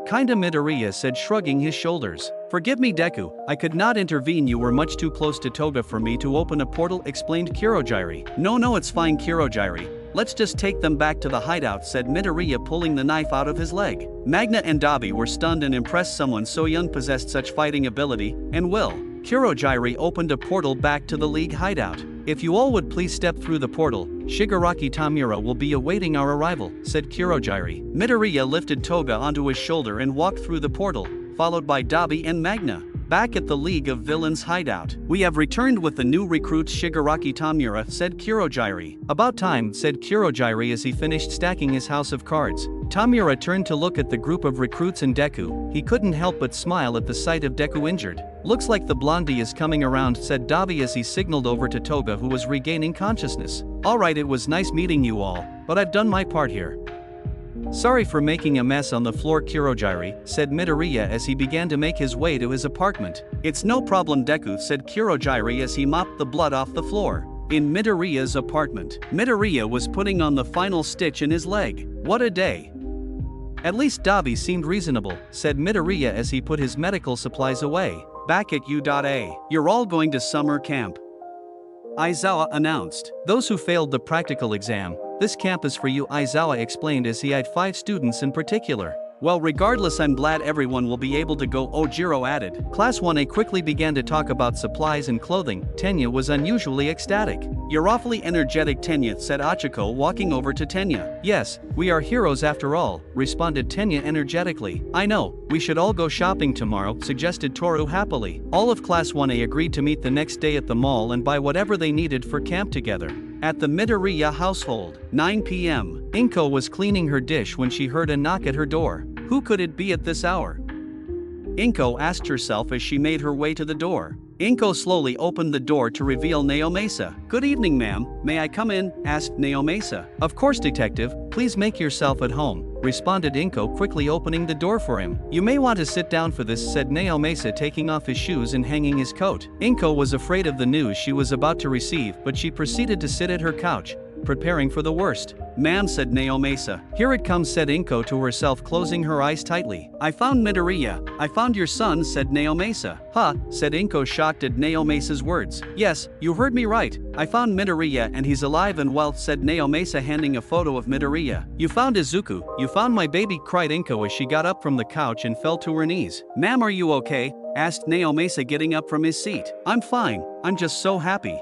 S1: Kinda, Midoriya said, shrugging his shoulders. Forgive me, Deku, I could not intervene, you were much too close to Toga for me to open a portal, explained Kurogiri. No, it's fine, Kurogiri. Let's just take them back to the hideout, said Midoriya, pulling the knife out of his leg. Magna and Dabi were stunned and impressed someone so young possessed such fighting ability and will. Kurogiri opened a portal back to the League hideout. If you all would please step through the portal, Shigaraki Tamura will be awaiting our arrival, said Kurogiri. Midoriya lifted Toga onto his shoulder and walked through the portal, followed by Dabi and Magna. Back at the League of Villains hideout. We have returned with the new recruits, Shigaraki Tamura, said Kurogiri. About time, said Kurogiri as he finished stacking his house of cards. Tamura turned to look at the group of recruits and Deku. He couldn't help but smile at the sight of Deku injured. Looks like the blondie is coming around, said Dabi as he signaled over to Toga, who was regaining consciousness. Alright, it was nice meeting you all, but I've done my part here. Sorry for making a mess on the floor, Kurogiri, said Midoriya as he began to make his way to his apartment. It's no problem, Deku, said Kurogiri as he mopped the blood off the floor. In Midoriya's apartment, Midoriya was putting on the final stitch in his leg. What a day. At least Dabi seemed reasonable, said Midoriya as he put his medical supplies away. Back at U.A. You're all going to summer camp, Aizawa announced. Those who failed the practical exam, this camp is for you, Aizawa explained as he eyed 5 students in particular. Well, regardless, I'm glad everyone will be able to go, Ojiro added. Class 1A quickly began to talk about supplies and clothing. Tenya was unusually ecstatic. You're awfully energetic, Tenya, said Achiko, walking over to Tenya. Yes, we are heroes after all, responded Tenya energetically. I know, we should all go shopping tomorrow, suggested Toru happily. All of Class 1A agreed to meet the next day at the mall and buy whatever they needed for camp together. At the Midoriya household, 9 p.m. Inko was cleaning her dish when she heard a knock at her door. Who could it be at this hour? Inko asked herself as she made her way to the door. Inko slowly opened the door to reveal Naomasa. Good evening, ma'am. May I come in? Asked Naomasa. Of course, detective. Please make yourself at home, responded Inko, quickly opening the door for him. You may want to sit down for this, said Naomasa, taking off his shoes and hanging his coat. Inko was afraid of the news she was about to receive, but she proceeded to sit at her couch, preparing for the worst. "Ma'am," said Naomasa. "Here it comes," said Inko to herself, closing her eyes tightly. "I found Midoriya. I found your son," said Naomasa. "Huh," said Inko, shocked at Naomasa's words. "Yes, you heard me right. I found Midoriya and he's alive and well," said Naomasa, handing a photo of Midoriya. "You found Izuku. You found my baby," cried Inko as she got up from the couch and fell to her knees. "Ma'am, are you okay?" asked Naomasa, getting up from his seat. "I'm fine. I'm just so happy."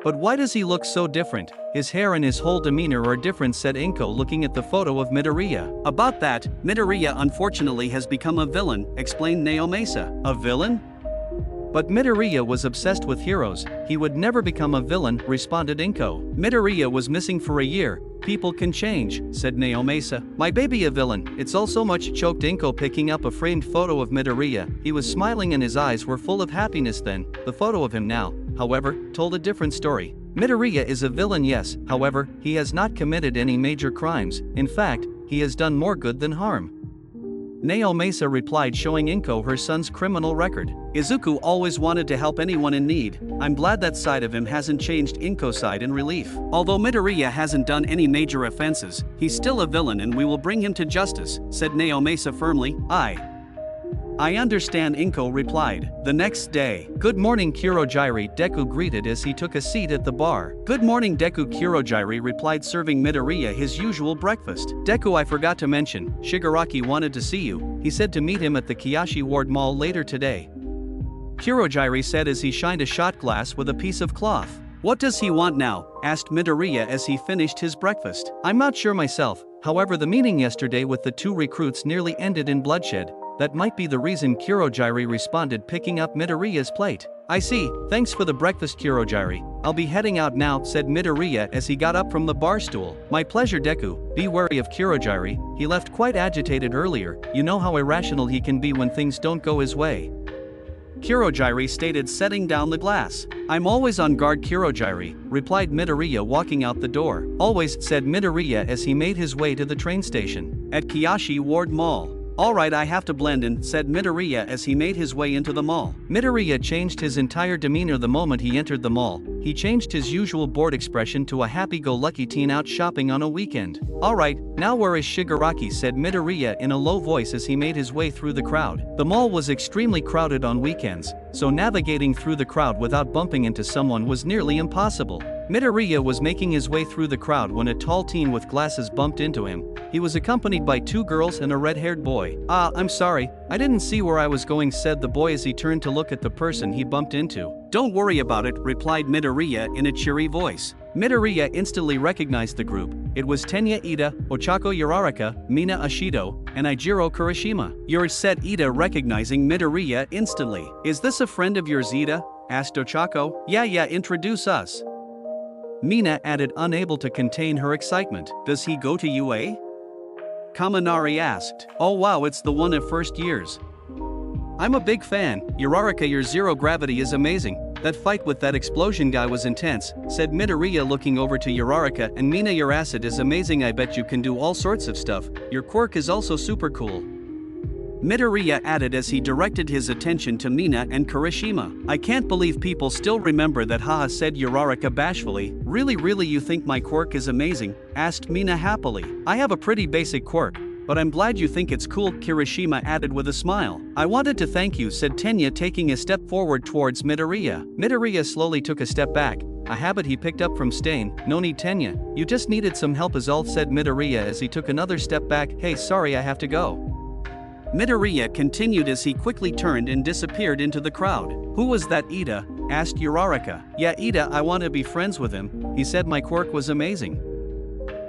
S1: "But why does he look so different? His hair and his whole demeanor are different," said Inko, looking at the photo of Midoriya. "About that, Midoriya unfortunately has become a villain," explained Naomasa. "A villain?" "But Midoriya was obsessed with heroes. He would never become a villain," responded Inko. "Midoriya was missing for a year. People can change," said Naomasa. "My baby a villain, it's all so much," choked Inko, picking up a framed photo of Midoriya. He was smiling and his eyes were full of happiness then. The photo of him now, however, told a different story. Midoriya is a villain, yes, however, he has not committed any major crimes. In fact, he has done more good than harm. Naomasa replied, showing Inko her son's criminal record. "Izuku always wanted to help anyone in need. I'm glad that side of him hasn't changed," Inko sighed in relief. "Although Midoriya hasn't done any major offenses, he's still a villain and we will bring him to justice," said Naomasa firmly. I understand," Inko replied. The next day. "Good morning, Kurogiri," Deku greeted as he took a seat at the bar. "Good morning, Deku," Kurogiri replied, serving Midoriya his usual breakfast. "Deku, I forgot to mention, Shigaraki wanted to see you. He said to meet him at the Kiyoshi Ward Mall later today," Kurogiri said as he shined a shot glass with a piece of cloth. "What does he want now?" asked Midoriya as he finished his breakfast. "I'm not sure myself, however the meeting yesterday with the two recruits nearly ended in bloodshed. That might be the reason," Kurogiri responded, picking up Midoriya's plate. "I see, thanks for the breakfast, Kurogiri. I'll be heading out now," said Midoriya as he got up from the bar stool. "My pleasure, Deku. Be wary of Kurogiri. He left quite agitated earlier. You know how irrational he can be when things don't go his way," Kurogiri stated, setting down the glass. "I'm always on guard, Kurogiri," replied Midoriya, walking out the door. "Always," said Midoriya as he made his way to the train station. At Kiyoshi Ward Mall. "Alright, I have to blend in," said Midoriya as he made his way into the mall. Midoriya changed his entire demeanor the moment he entered the mall. He changed his usual bored expression to a happy-go-lucky teen out shopping on a weekend. "Alright, now where is Shigaraki?" said Midoriya in a low voice as he made his way through the crowd. The mall was extremely crowded on weekends, so navigating through the crowd without bumping into someone was nearly impossible. Midoriya was making his way through the crowd when a tall teen with glasses bumped into him. He was accompanied by two girls and a red-haired boy. I'm sorry, I didn't see where I was going," said the boy as he turned to look at the person he bumped into. "Don't worry about it," replied Midoriya in a cheery voice. Midoriya instantly recognized the group. It was Tenya Ida, Ochako Uraraka, Mina Ashido, and Ijiro Kurishima. "Yours," said Ida, recognizing Midoriya instantly. "Is this a friend of yours, Ida?" asked Ochako. Yeah, introduce us," Mina added, unable to contain her excitement. "Does he go to UA?" Kaminari asked. "Oh wow, it's the one of first years. I'm a big fan. Uraraka, your zero gravity is amazing. That fight with that explosion guy was intense," said Midoriya, looking over to Uraraka. "And Mina, your acid is amazing. I bet you can do all sorts of stuff. Your quirk is also super cool," Midoriya added as he directed his attention to Mina and Kurishima. "I can't believe people still remember that, haha," said Uraraka bashfully. Really you think my quirk is amazing?" asked Mina happily. "I have a pretty basic quirk, but I'm glad you think it's cool," Kurishima added with a smile. "I wanted to thank you," said Tenya, taking a step forward towards Midoriya. Midoriya slowly took a step back, a habit he picked up from Stain. "No need, Tenya. You just needed some help is all," said Midoriya as he took another step back. "Hey, sorry, I have to go," Midoriya continued as he quickly turned and disappeared into the crowd. "Who was that, Ida?" asked Uraraka. "Yeah, Ida, I want to be friends with him. He said my quirk was amazing,"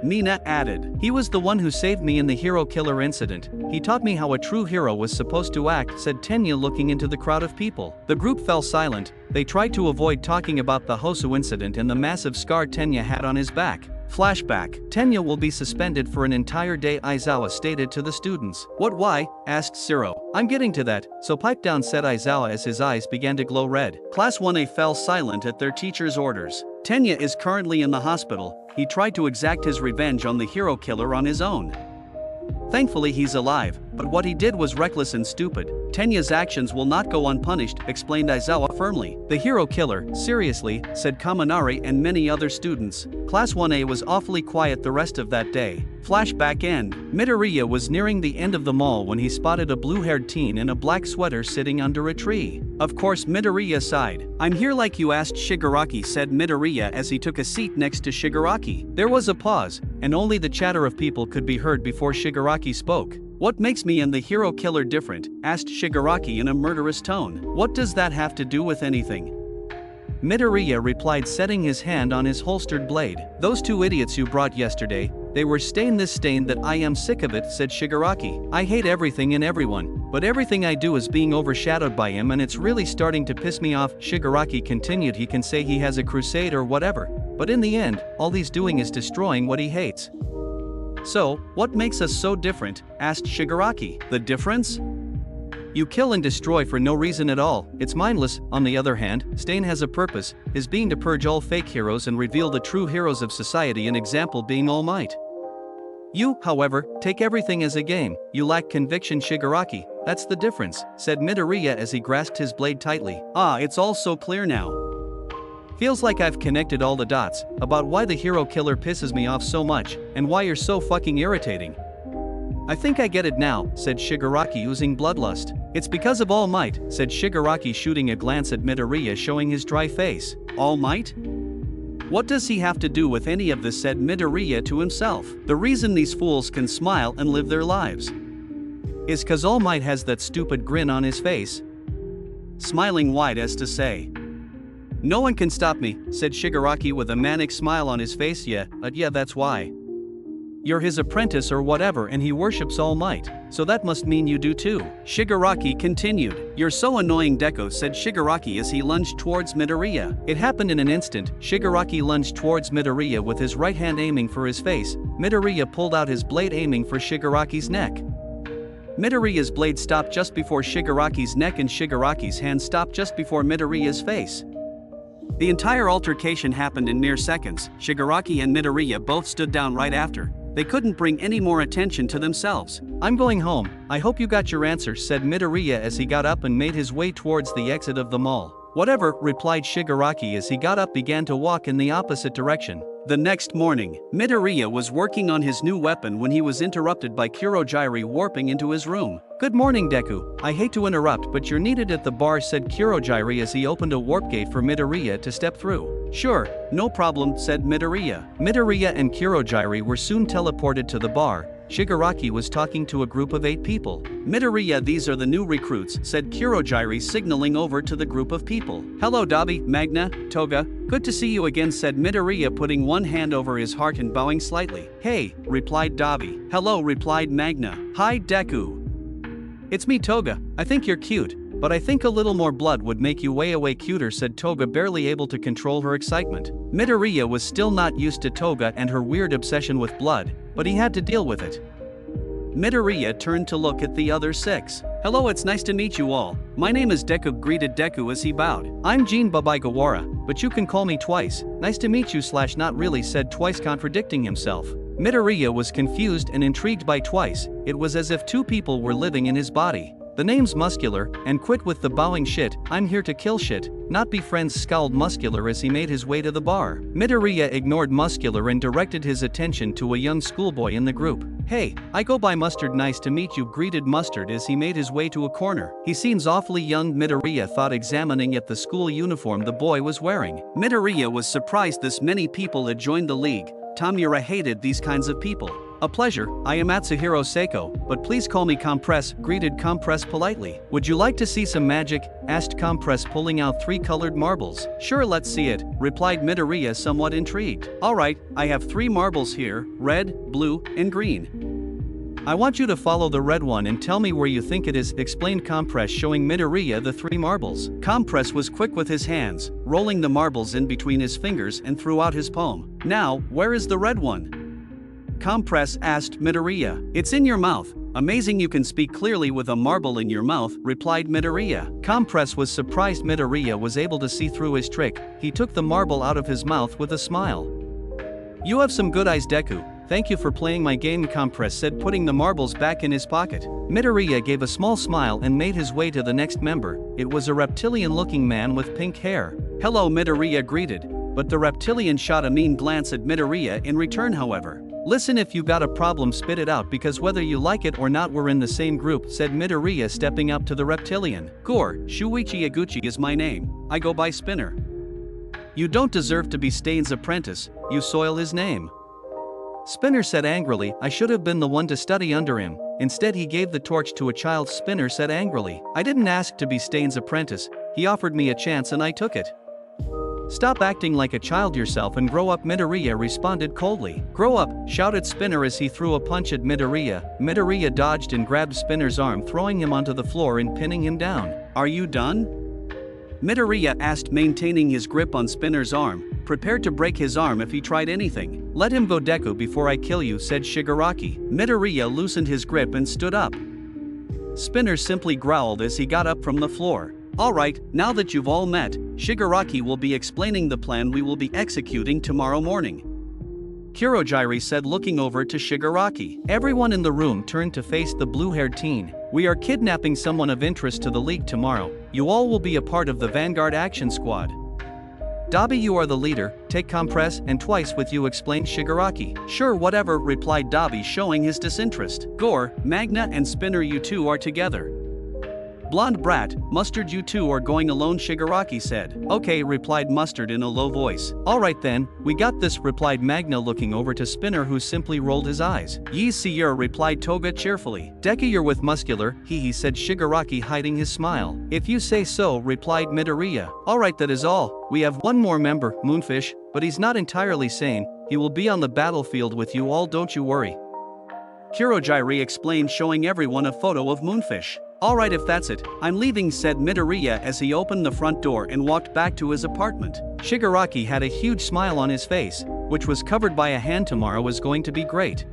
S1: Mina added. "He was the one who saved me in the hero killer incident. He taught me how a true hero was supposed to act," said Tenya, looking into the crowd of people. The group fell silent. They tried to avoid talking about the Hosu incident and the massive scar Tenya had on his back. Flashback. Tenya will be suspended for an entire day, Aizawa stated to the students. "What, why?" asked Siro. "I'm getting to that, so pipe down," said Aizawa as his eyes began to glow red. Class 1A fell silent at their teacher's orders. Tenya is currently in the hospital. He tried to exact his revenge on the hero killer on his own. Thankfully he's alive, but what he did was reckless and stupid. Tenya's actions will not go unpunished, explained Aizawa firmly. The hero killer, seriously, said Kaminari and many other students. Class 1A was awfully quiet the rest of that day. Flashback end. Midoriya was nearing the end of the mall when he spotted a blue-haired teen in a black sweater sitting under a tree. Of course Midoriya sighed. "I'm here like you asked, Shigaraki," said Midoriya as he took a seat next to Shigaraki. There was a pause, and only the chatter of people could be heard before Shigaraki spoke. "What makes me and the hero killer different?" asked Shigaraki in a murderous tone. "What does that have to do with anything?" Midoriya replied, setting his hand on his holstered blade. "Those two idiots you brought yesterday, they were stain that I am sick of it," said Shigaraki. "I hate everything and everyone, but everything I do is being overshadowed by him and it's really starting to piss me off." Shigaraki continued, "He can say he has a crusade or whatever, but in the end, all he's doing is destroying what he hates." "So, what makes us so different?" asked Shigaraki. "The difference? You kill and destroy for no reason at all, it's mindless. On the other hand, Stain has a purpose, his being to purge all fake heroes and reveal the true heroes of society, an example being All Might. You, however, take everything as a game, you lack conviction." Shigaraki, "That's the difference," said Midoriya as he grasped his blade tightly. "Ah, it's all so clear now. Feels like I've connected all the dots, about why the hero killer pisses me off so much, and why you're so fucking irritating. I think I get it now," said Shigaraki oozing bloodlust. "It's because of All Might," said Shigaraki shooting a glance at Midoriya showing his dry face. "All Might? What does he have to do with any of this?" said Midoriya to himself. "The reason these fools can smile and live their lives is cause All Might has that stupid grin on his face, smiling wide as to say, 'No one can stop me,'" said Shigaraki with a manic smile on his face. Yeah, that's why. You're his apprentice or whatever and he worships All Might, so that must mean you do too." Shigaraki continued. "You're so annoying, Deku," said Shigaraki as he lunged towards Midoriya. It happened in an instant. Shigaraki lunged towards Midoriya with his right hand aiming for his face. Midoriya pulled out his blade aiming for Shigaraki's neck. Midoriya's blade stopped just before Shigaraki's neck and Shigaraki's hand stopped just before Midoriya's face. The entire altercation happened in mere seconds. Shigaraki and Midoriya both stood down right after. They couldn't bring any more attention to themselves. "I'm going home, I hope you got your answer," said Midoriya as he got up and made his way towards the exit of the mall. "Whatever," replied Shigaraki as he got up began to walk in the opposite direction. The next morning, Midoriya was working on his new weapon when he was interrupted by Kurogiri warping into his room. "Good morning, Deku. I hate to interrupt, but you're needed at the bar," said Kurogiri as he opened a warp gate for Midoriya to step through. "Sure, no problem," said Midoriya. Midoriya and Kurogiri were soon teleported to the bar. Shigaraki was talking to a group of 8 people. "Midoriya, these are the new recruits," said Kurogiri, signaling over to the group of people. "Hello Dabi, Magna, Toga, good to see you again," said Midoriya, putting one hand over his heart and bowing slightly. "Hey," replied Dabi. "Hello," replied Magna. "Hi Deku. It's me Toga, I think you're cute, but I think a little more blood would make you way cuter," said Toga, barely able to control her excitement. Midoriya was still not used to Toga and her weird obsession with blood, but he had to deal with it. Midoriya turned to look at the other 6. "Hello, it's nice to meet you all. My name is Deku," greeted Deku as he bowed. "I'm Jin Babaigawara, but you can call me Twice." "Nice to meet you / not really," said Twice, contradicting himself. Midoriya was confused and intrigued by Twice. It was as if 2 people were living in his body. "The name's Muscular, and quit with the bowing shit, I'm here to kill shit, not be friends," scowled Muscular as he made his way to the bar. Midoriya ignored Muscular and directed his attention to a young schoolboy in the group. "Hey, I go by Mustard, nice to meet you," greeted Mustard as he made his way to a corner. "He seems awfully young," Midoriya thought, examining at the school uniform the boy was wearing. Midoriya was surprised this many people had joined the league. Tamura hated these kinds of people. "A pleasure, I am Atsuhiro Seiko, but please call me Compress," greeted Compress politely. "Would you like to see some magic?" asked Compress, pulling out 3 colored marbles. "Sure, let's see it," replied Midoriya, somewhat intrigued. "Alright, I have 3 marbles here, red, blue, and green. I want you to follow the red one and tell me where you think it is," explained Compress, showing Midoriya the 3 marbles. Compress was quick with his hands, rolling the marbles in between his fingers and threw out his palm. "Now, where is the red one?" Compress asked Midoriya. "It's in your mouth." "Amazing, you can speak clearly with a marble in your mouth," replied Midoriya. Compress was surprised Midoriya was able to see through his trick. He took the marble out of his mouth with a smile. "You have some good eyes, Deku. Thank you for playing my game, Compress said, putting the marbles back in his pocket. Midoriya gave a small smile and made his way to the next member. It was a reptilian-looking man with pink hair. Hello, Midoriya greeted, but the reptilian shot a mean glance at Midoriya in return. However, listen, if you got a problem, spit it out, because whether you like it or not, we're in the same group, said Midoriya, stepping up to the reptilian. Gore, Shuichi Iguchi is my name. I go by Spinner. You don't deserve to be Stain's apprentice, you soil his name. Spinner said angrily, I should have been the one to study under him. Instead he gave the torch to a child. Spinner said angrily, I didn't ask to be Stain's apprentice, he offered me a chance and I took it. Stop acting like a child yourself and grow up, Midoriya responded coldly. Grow up, shouted Spinner as he threw a punch at Midoriya. Midoriya dodged and grabbed Spinner's arm, throwing him onto the floor and pinning him down. Are you done? Midoriya asked, maintaining his grip on Spinner's arm, prepared to break his arm if he tried anything. Let him go, Deku, before I kill you, said Shigaraki. Midoriya loosened his grip and stood up. Spinner simply growled as he got up from the floor. Alright, now that you've all met, Shigaraki will be explaining the plan we will be executing tomorrow morning. Kurogiri said, looking over to Shigaraki. Everyone in the room turned to face the blue-haired teen. We are kidnapping someone of interest to the league tomorrow. You all will be a part of the Vanguard Action Squad. Dabi, you are the leader, take Compress and twice with you, explained Shigaraki. Sure, whatever, replied Dabi, showing his disinterest. Gore, Magna and Spinner, you two are together. Blonde brat, Mustard, you two are going alone, Shigaraki said. Okay, replied Mustard in a low voice. Alright then, we got this, replied Magna, looking over to Spinner, who simply rolled his eyes. Ye see, replied Toga cheerfully. Deku, you're with Muscular, he said Shigaraki, hiding his smile. If you say so, replied Midoriya. Alright, that is all. We have one more member, Moonfish, but he's not entirely sane. He will be on the battlefield with you all, don't you worry. Kurogiri explained, showing everyone a photo of Moonfish. Alright, if that's it, I'm leaving, said Midoriya as he opened the front door and walked back to his apartment. Shigaraki had a huge smile on his face, which was covered by a hand. Tomorrow is going to be great.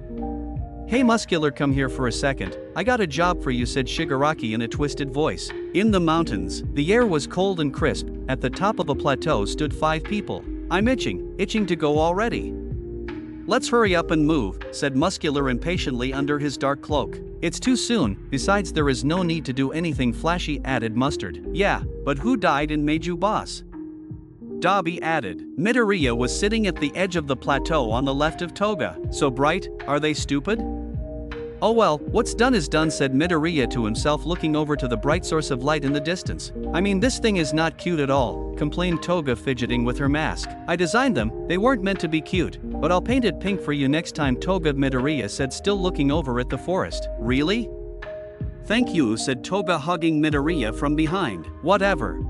S1: Hey Muscular, come here for a second, I got a job for you, said Shigaraki in a twisted voice. In the mountains, the air was cold and crisp. At the top of a plateau stood 5 people. I'm itching to go already. Let's hurry up and move, said Muscular impatiently under his dark cloak. It's too soon, besides there is no need to do anything flashy, added Mustard. Yeah, but who died and made you boss? Dabi added. Midoriya was sitting at the edge of the plateau on the left of Toga. So bright, are they stupid? Oh well, what's done is done, said Midoriya to himself, looking over to the bright source of light in the distance. I mean, this thing is not cute at all, complained Toga, fidgeting with her mask. I designed them, they weren't meant to be cute, but I'll paint it pink for you next time, Toga, Midoriya said, still looking over at the forest. Really? Thank you, said Toga, hugging Midoriya from behind. Whatever,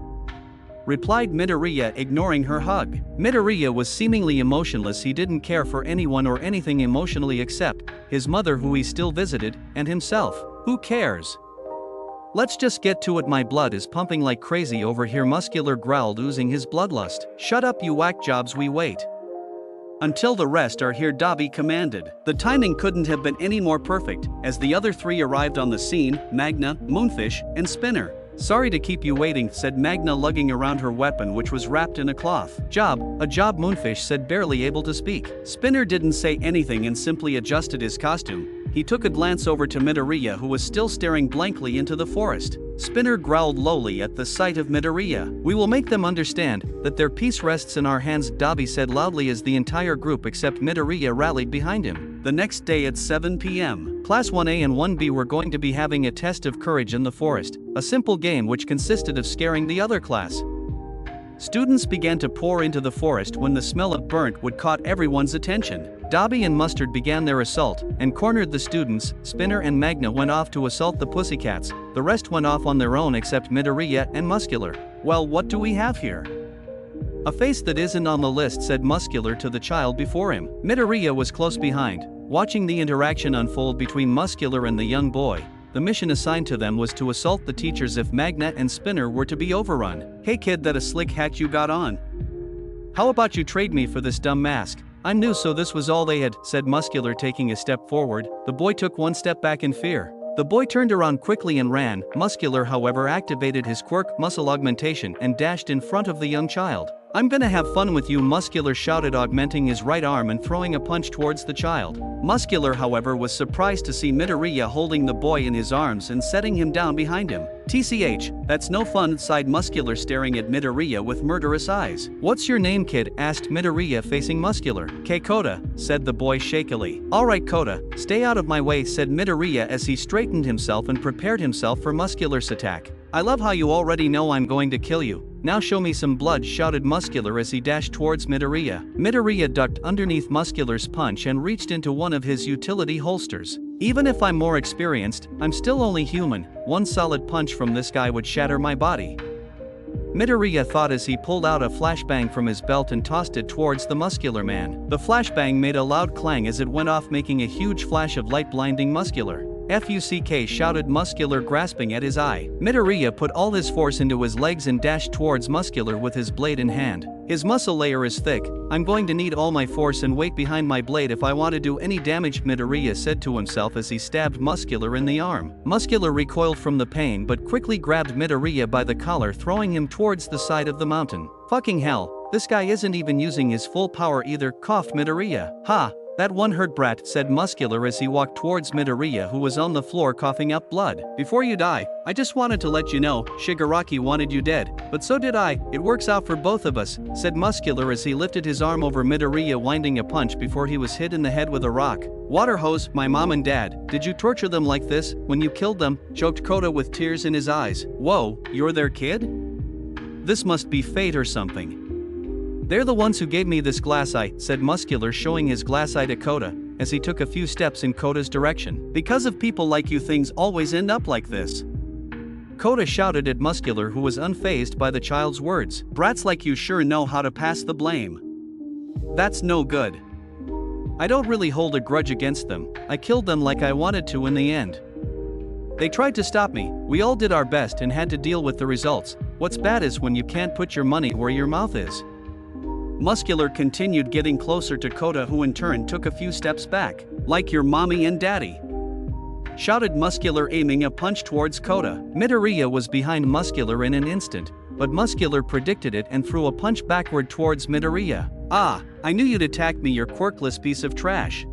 S1: replied Midoriya, ignoring her hug. Midoriya was seemingly emotionless. He didn't care for anyone or anything emotionally except his mother, who he still visited, and himself. Who cares? Let's just get to it, my blood is pumping like crazy over here, Muscular growled, oozing his bloodlust. Shut up, you whack jobs, we wait until the rest are here, Dabi commanded. The timing couldn't have been any more perfect, as the other 3 arrived on the scene, Magna, Moonfish, and Spinner. Sorry to keep you waiting, said Magna, lugging around her weapon, which was wrapped in a cloth. A job, Moonfish said, barely able to speak. Spinner didn't say anything and simply adjusted his costume. He took a glance over to Midoriya, who was still staring blankly into the forest. Spinner growled lowly at the sight of Midoriya. We will make them understand that their peace rests in our hands, Dabi said loudly, as the entire group except Midoriya rallied behind him. The next day at 7 p.m., Class 1A and 1B were going to be having a test of courage in the forest, a simple game which consisted of scaring the other class. Students began to pour into the forest when the smell of burnt wood caught everyone's attention. Dabi and Mustard began their assault and cornered the students. Spinner and Magna went off to assault the pussycats. The rest went off on their own except Midoriya and Muscular. Well, what do we have here? A face that isn't on the list, said Muscular to the child before him. Midoriya was close behind, watching the interaction unfold between Muscular and the young boy. The mission assigned to them was to assault the teachers if Magna and Spinner were to be overrun. Hey kid, that a slick hat you got on. How about you trade me for this dumb mask? I'm new, so this was all they had, said Muscular, taking a step forward. The boy took one step back in fear. The boy turned around quickly and ran. Muscular, however, activated his quirk, muscle augmentation, and dashed in front of the young child. I'm gonna have fun with you, Muscular shouted, augmenting his right arm and throwing a punch towards the child. Muscular, however, was surprised to see Midoriya holding the boy in his arms and setting him down behind him. TCH, that's no fun, sighed Muscular, staring at Midoriya with murderous eyes. What's your name, kid? Asked Midoriya, facing Muscular. Kota, said the boy shakily. Alright Kota, stay out of my way, said Midoriya as he straightened himself and prepared himself for Muscular's attack. I love how you already know I'm going to kill you. Now show me some blood, shouted Muscular as he dashed towards Midoriya. Midoriya ducked underneath Muscular's punch and reached into one of his utility holsters. Even if I'm more experienced, I'm still only human. One solid punch from this guy would shatter my body. Midoriya thought as he pulled out a flashbang from his belt and tossed it towards the Muscular man. The flashbang made a loud clang as it went off, making a huge flash of light blinding Muscular. FUCK, shouted Muscular, grasping at his eye. Midoriya put all his force into his legs and dashed towards Muscular with his blade in hand. His muscle layer is thick. I'm going to need all my force and weight behind my blade if I want to do any damage, Midoriya said to himself as he stabbed Muscular in the arm. Muscular recoiled from the pain but quickly grabbed Midoriya by the collar, throwing him towards the side of the mountain. Fucking hell, this guy isn't even using his full power either, coughed Midoriya. Ha! That one hurt, brat, said Muscular as he walked towards Midoriya, who was on the floor coughing up blood. Before you die, I just wanted to let you know, Shigaraki wanted you dead, but so did I. It works out for both of us, said Muscular as he lifted his arm over Midoriya, winding a punch before he was hit in the head with a rock. Water hose, my mom and dad, did you torture them like this when you killed them? Choked Kota with tears in his eyes. Whoa, you're their kid? This must be fate or something. They're the ones who gave me this glass eye, said Muscular, showing his glass eye to Kota, as he took a few steps in Kota's direction. Because of people like you, things always end up like this. Kota shouted at Muscular, who was unfazed by the child's words. Brats like you sure know how to pass the blame. That's no good. I don't really hold a grudge against them. I killed them like I wanted to in the end. They tried to stop me. We all did our best and had to deal with the results. What's bad is when you can't put your money where your mouth is. Muscular continued, getting closer to Kota, who in turn took a few steps back. Like your mommy and daddy, shouted Muscular, aiming a punch towards Kota. Midoriya was behind Muscular in an instant, but Muscular predicted it and threw a punch backward towards Midoriya. Ah, I knew you'd attack me, you quirkless piece of trash.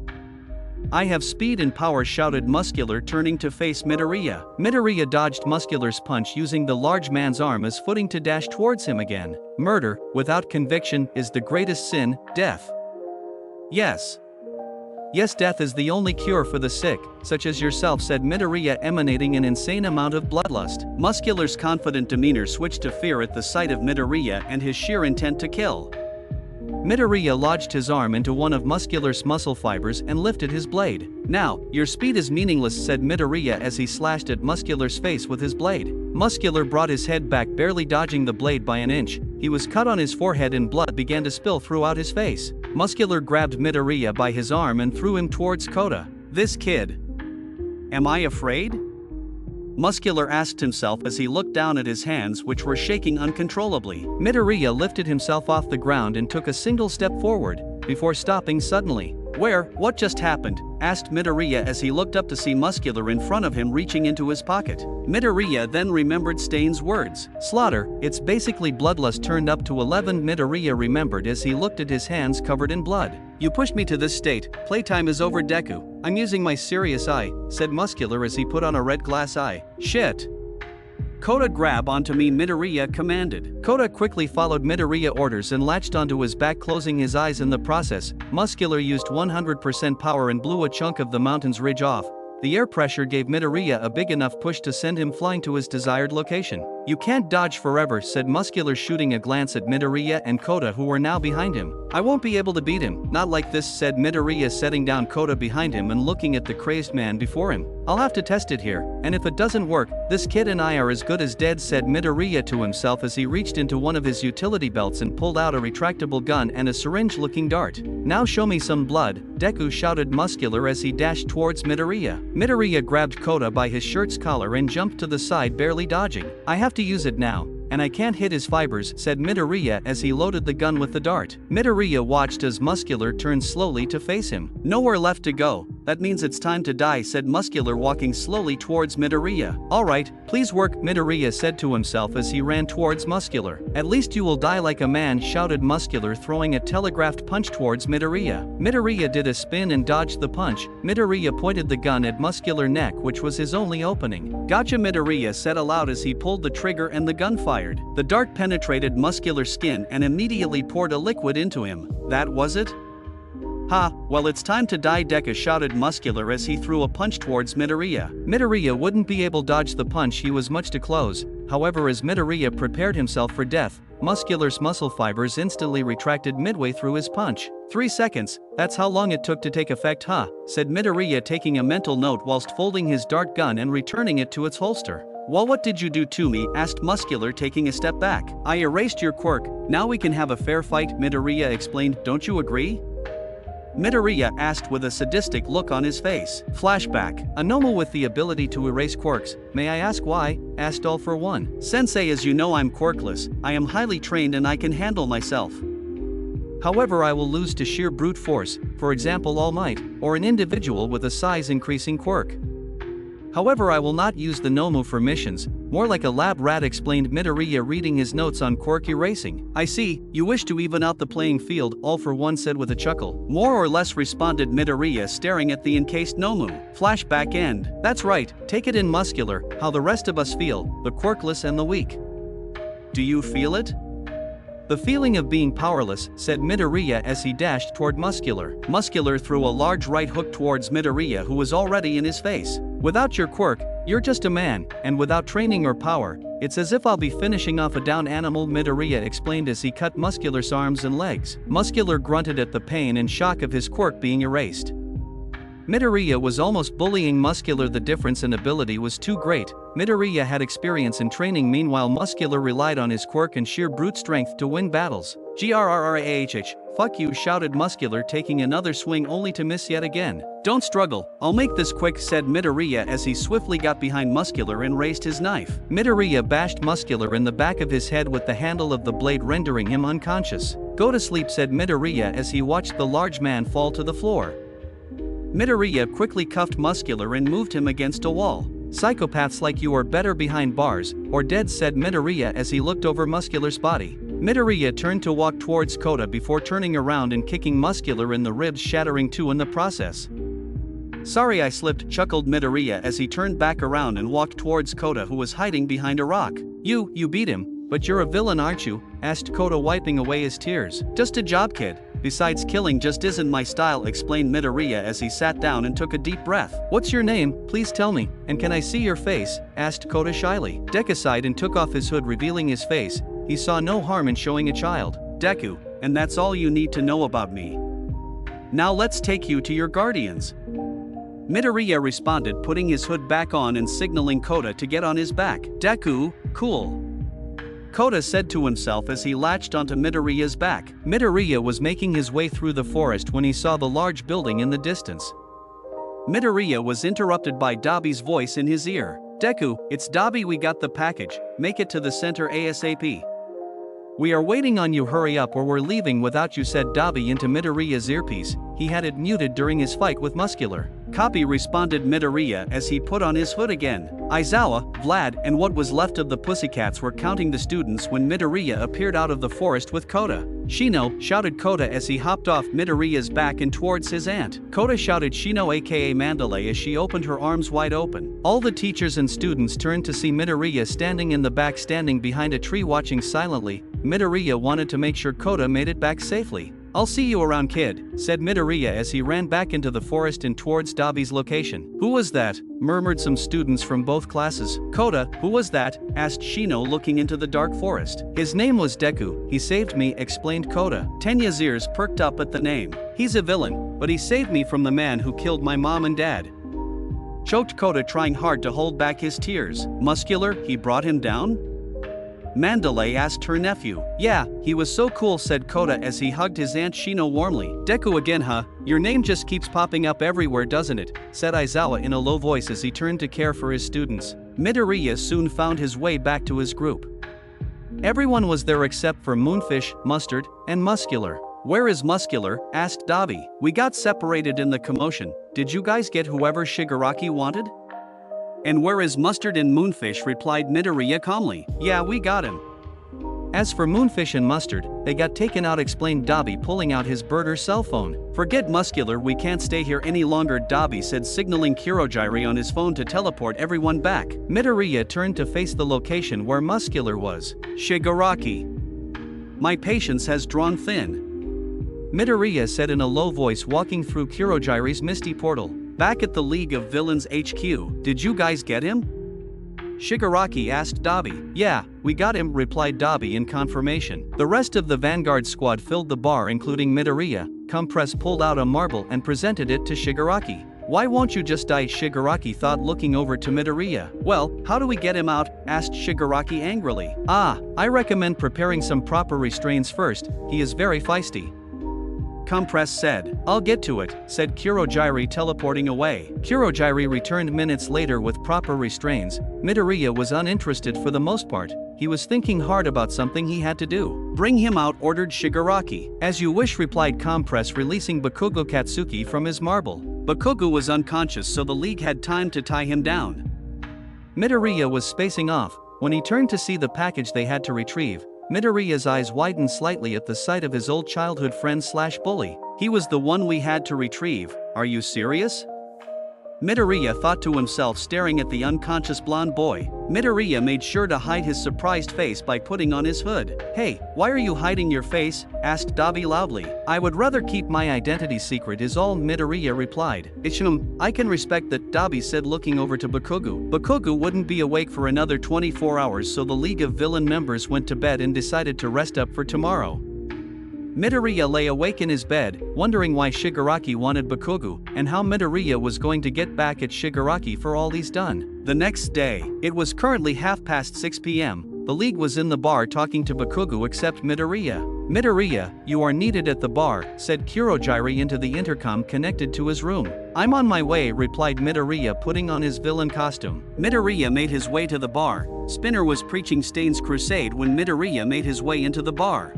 S1: I have speed and power, shouted Muscular, turning to face Midoriya. Midoriya dodged Muscular's punch, using the large man's arm as footing to dash towards him again. Murder, without conviction, is the greatest sin. Death. Yes. Yes, death is the only cure for the sick, such as yourself, said Midoriya, emanating an insane amount of bloodlust. Muscular's confident demeanor switched to fear at the sight of Midoriya and his sheer intent to kill. Midoriya lodged his arm into one of Muscular's muscle fibers and lifted his blade. Now, your speed is meaningless, said Midoriya as he slashed at Muscular's face with his blade. Muscular brought his head back, barely dodging the blade by an inch. He was cut on his forehead and blood began to spill throughout his face. Muscular grabbed Midoriya by his arm and threw him towards Kota. This kid. Am I afraid? Muscular asked himself as he looked down at his hands, which were shaking uncontrollably. Midoriya lifted himself off the ground and took a single step forward, before stopping suddenly. What just happened? Asked Midoriya as he looked up to see Muscular in front of him reaching into his pocket. Midoriya then remembered Stain's words. Slaughter, it's basically bloodlust turned up to 11, Midoriya remembered as he looked at his hands covered in blood. You pushed me to this state, playtime is over, Deku. I'm using my serious eye, said Muscular as he put on a red glass eye. Shit. Kota, grab onto me, Midoriya commanded. Kota quickly followed Midoriya orders and latched onto his back, closing his eyes in the process. Muscular used 100% power and blew a chunk of the mountain's ridge off. The air pressure gave Midoriya a big enough push to send him flying to his desired location. You can't dodge forever, said Muscular, shooting a glance at Midoriya and Kota, who were now behind him. I won't be able to beat him, not like this, said Midoriya, setting down Kota behind him and looking at the crazed man before him. I'll have to test it here, and if it doesn't work, this kid and I are as good as dead, said Midoriya to himself as he reached into one of his utility belts and pulled out a retractable gun and a syringe-looking dart. Now show me some blood, Deku shouted Muscular as he dashed towards Midoriya. Midoriya grabbed Kota by his shirt's collar and jumped to the side, barely dodging. I have to use it now, and I can't hit his fibers, said Midoriya as he loaded the gun with the dart. Midoriya watched as Muscular turned slowly to face him. Nowhere left to go, that means it's time to die, said Muscular, walking slowly towards Midoriya. Alright, please work, Midoriya said to himself as he ran towards Muscular. At least you will die like a man, shouted Muscular, throwing a telegraphed punch towards Midoriya. Midoriya did a spin and dodged the punch. Midoriya pointed the gun at Muscular neck, which was his only opening. Gotcha, Midoriya said aloud as he pulled the trigger and the gun fired. The dart penetrated Muscular's skin and immediately poured a liquid into him. That was it? Ha, well it's time to die, Deku shouted Muscular as he threw a punch towards Midoriya. Midoriya wouldn't be able to dodge the punch, he was much too close. However, as Midoriya prepared himself for death, Muscular's muscle fibers instantly retracted midway through his punch. 3 seconds, that's how long it took to take effect, huh? Said Midoriya, taking a mental note whilst folding his dart gun and returning it to its holster. Well, what did you do to me? Asked Muscular, taking a step back. I erased your quirk, now we can have a fair fight, Midoriya explained. Don't you agree? Midoriya asked with a sadistic look on his face. Flashback. A Nomu with the ability to erase quirks. May I ask why? Asked All For One. Sensei, as you know I'm quirkless, I am highly trained and I can handle myself. However, I will lose to sheer brute force, for example All Might, or an individual with a size increasing quirk. However, I will not use the Nomu for missions, more like a lab rat, explained Midoriya, reading his notes on quirk erasing. I see, you wish to even out the playing field, All For One said with a chuckle. More or less, responded Midoriya, staring at the encased Nomu. Flashback end. That's right, take it in, Muscular, how the rest of us feel, the quirkless and the weak. Do you feel it? The feeling of being powerless, said Midoriya as he dashed toward Muscular. Muscular threw a large right hook towards Midoriya, who was already in his face. Without your quirk, you're just a man, and without training or power, it's as if I'll be finishing off a down animal, Midoriya explained as he cut Muscular's arms and legs. Muscular grunted at the pain and shock of his quirk being erased. Midoriya was almost bullying Muscular, the difference in ability was too great. Midoriya had experience in training, meanwhile Muscular relied on his quirk and sheer brute strength to win battles. Grrrahh, fuck you, shouted Muscular, taking another swing only to miss yet again. Don't struggle, I'll make this quick, said Midoriya as he swiftly got behind Muscular and raised his knife. Midoriya bashed Muscular in the back of his head with the handle of the blade, rendering him unconscious. Go to sleep, said Midoriya as he watched the large man fall to the floor. Midoriya quickly cuffed Muscular and moved him against a wall. Psychopaths like you are better behind bars, or dead, said Midoriya as he looked over Muscular's body. Midoriya turned to walk towards Kota before turning around and kicking Muscular in the ribs, shattering two in the process. Sorry I slipped, chuckled Midoriya as he turned back around and walked towards Kota, who was hiding behind a rock. You beat him, but you're a villain, aren't you? Asked Kota, wiping away his tears. Just a job, kid. Besides, killing just isn't my style, explained Midoriya as he sat down and took a deep breath. What's your name, please tell me, and can I see your face? Asked Kota shyly. Deku sighed and took off his hood, revealing his face. He saw no harm in showing a child. Deku, and that's all you need to know about me. Now let's take you to your guardians. Midoriya responded, putting his hood back on and signaling Kota to get on his back. Deku, cool. Kota said to himself as he latched onto Midoriya's back. Midoriya was making his way through the forest when he saw the large building in the distance. Midoriya was interrupted by Dabi's voice in his ear. Deku, it's Dabi, we got the package, make it to the center ASAP. We are waiting on you, hurry up or we're leaving without you, said Dabi into Midoriya's earpiece. He had it muted during his fight with Muscular. Copy, responded Midoriya as he put on his hood again. Aizawa, Vlad, and what was left of the Pussycats were counting the students when Midoriya appeared out of the forest with Kota. Shino, shouted Kota as he hopped off Midoriya's back and towards his aunt. Kota shouted Shino aka Mandalay as she opened her arms wide open. All the teachers and students turned to see Midoriya standing in the back, standing behind a tree watching silently. Midoriya wanted to make sure Kota made it back safely. I'll see you around, kid, said Midoriya as he ran back into the forest and towards Dabi's location. Who was that? Murmured some students from both classes. Kota, who was that? Asked Shino, looking into the dark forest. His name was Deku, he saved me, explained Kota. Tenya's ears perked up at the name. He's a villain, but he saved me from the man who killed my mom and dad. Choked Kota, trying hard to hold back his tears. Muscular, he brought him down? Mandalay asked her nephew. Yeah, he was so cool, said Kota as he hugged his aunt Shino warmly. Deku again, huh? Your name just keeps popping up everywhere, doesn't it? Said Aizawa in a low voice as he turned to care for his students. Midoriya soon found his way back to his group. Everyone was there except for Moonfish, Mustard, and Muscular. Where is Muscular? Asked Dabi. We got separated in the commotion. did you guys get whoever Shigaraki wanted? And where is Mustard and Moonfish, replied Midoriya calmly. Yeah, we got him. As for Moonfish and Mustard, they got taken out, explained Dabi, pulling out his birder cell phone. Forget Muscular, we can't stay here any longer, Dabi said, signaling Kirojiri on his phone to teleport everyone back. Midoriya turned to face the location where Muscular was. Shigaraki. My patience has drawn thin. Midoriya said in a low voice, walking through Kirojiri's misty portal. Back at the League of Villains HQ, did you guys get him? Shigaraki asked Dabi. Yeah, we got him, replied Dabi in confirmation. The rest of the Vanguard squad filled the bar, including Midoriya. Compress pulled out a marble and presented it to Shigaraki. Why won't you just die? Shigaraki thought, looking over to Midoriya. Well, how do we get him out? Asked Shigaraki angrily. I recommend preparing some proper restraints first, he is very feisty. Compress said. I'll get to it, said Kirojiri, teleporting away. Kirojiri returned minutes later with proper restraints. Midoriya was uninterested for the most part. He was thinking hard about something he had to do. Bring him out, ordered Shigaraki. As you wish, replied Compress, releasing Bakugo Katsuki from his marble. Bakugo was unconscious, so the League had time to tie him down. Midoriya was spacing off. When he turned to see the package they had to retrieve, Midoriya's eyes widened slightly at the sight of his old childhood friend/bully. He was the one we had to retrieve. Are you serious? Midoriya thought to himself, staring at the unconscious blonde boy. Midoriya made sure to hide his surprised face by putting on his hood. Hey, why are you hiding your face? Asked Dabi loudly. I would rather keep my identity secret is all, Midoriya replied. I can respect that, Dabi said, looking over to Bakugo. Bakugo wouldn't be awake for another 24 hours, so the League of Villain members went to bed and decided to rest up for tomorrow. Midoriya lay awake in his bed, wondering why Shigaraki wanted Bakugo, and how Midoriya was going to get back at Shigaraki for all he's done. The next day, it was currently 6:30 p.m. The League was in the bar talking to Bakugo except Midoriya. Midoriya, you are needed at the bar, said Kirojiri into the intercom connected to his room. I'm on my way, replied Midoriya, putting on his villain costume. Midoriya made his way to the bar. Spinner was preaching Stain's crusade when Midoriya made his way into the bar.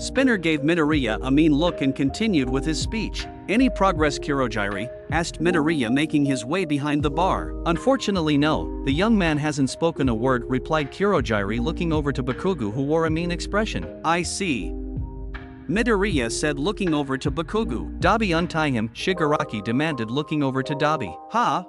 S1: Spinner gave Midoriya a mean look and continued with his speech. Any progress, Kirojiri? Asked Midoriya, making his way behind the bar. Unfortunately no, the young man hasn't spoken a word, replied Kirojiri, looking over to Bakugo, who wore a mean expression. I see. Midoriya said, looking over to Bakugo. Dabi, untie him, Shigaraki demanded, looking over to Dabi. Huh?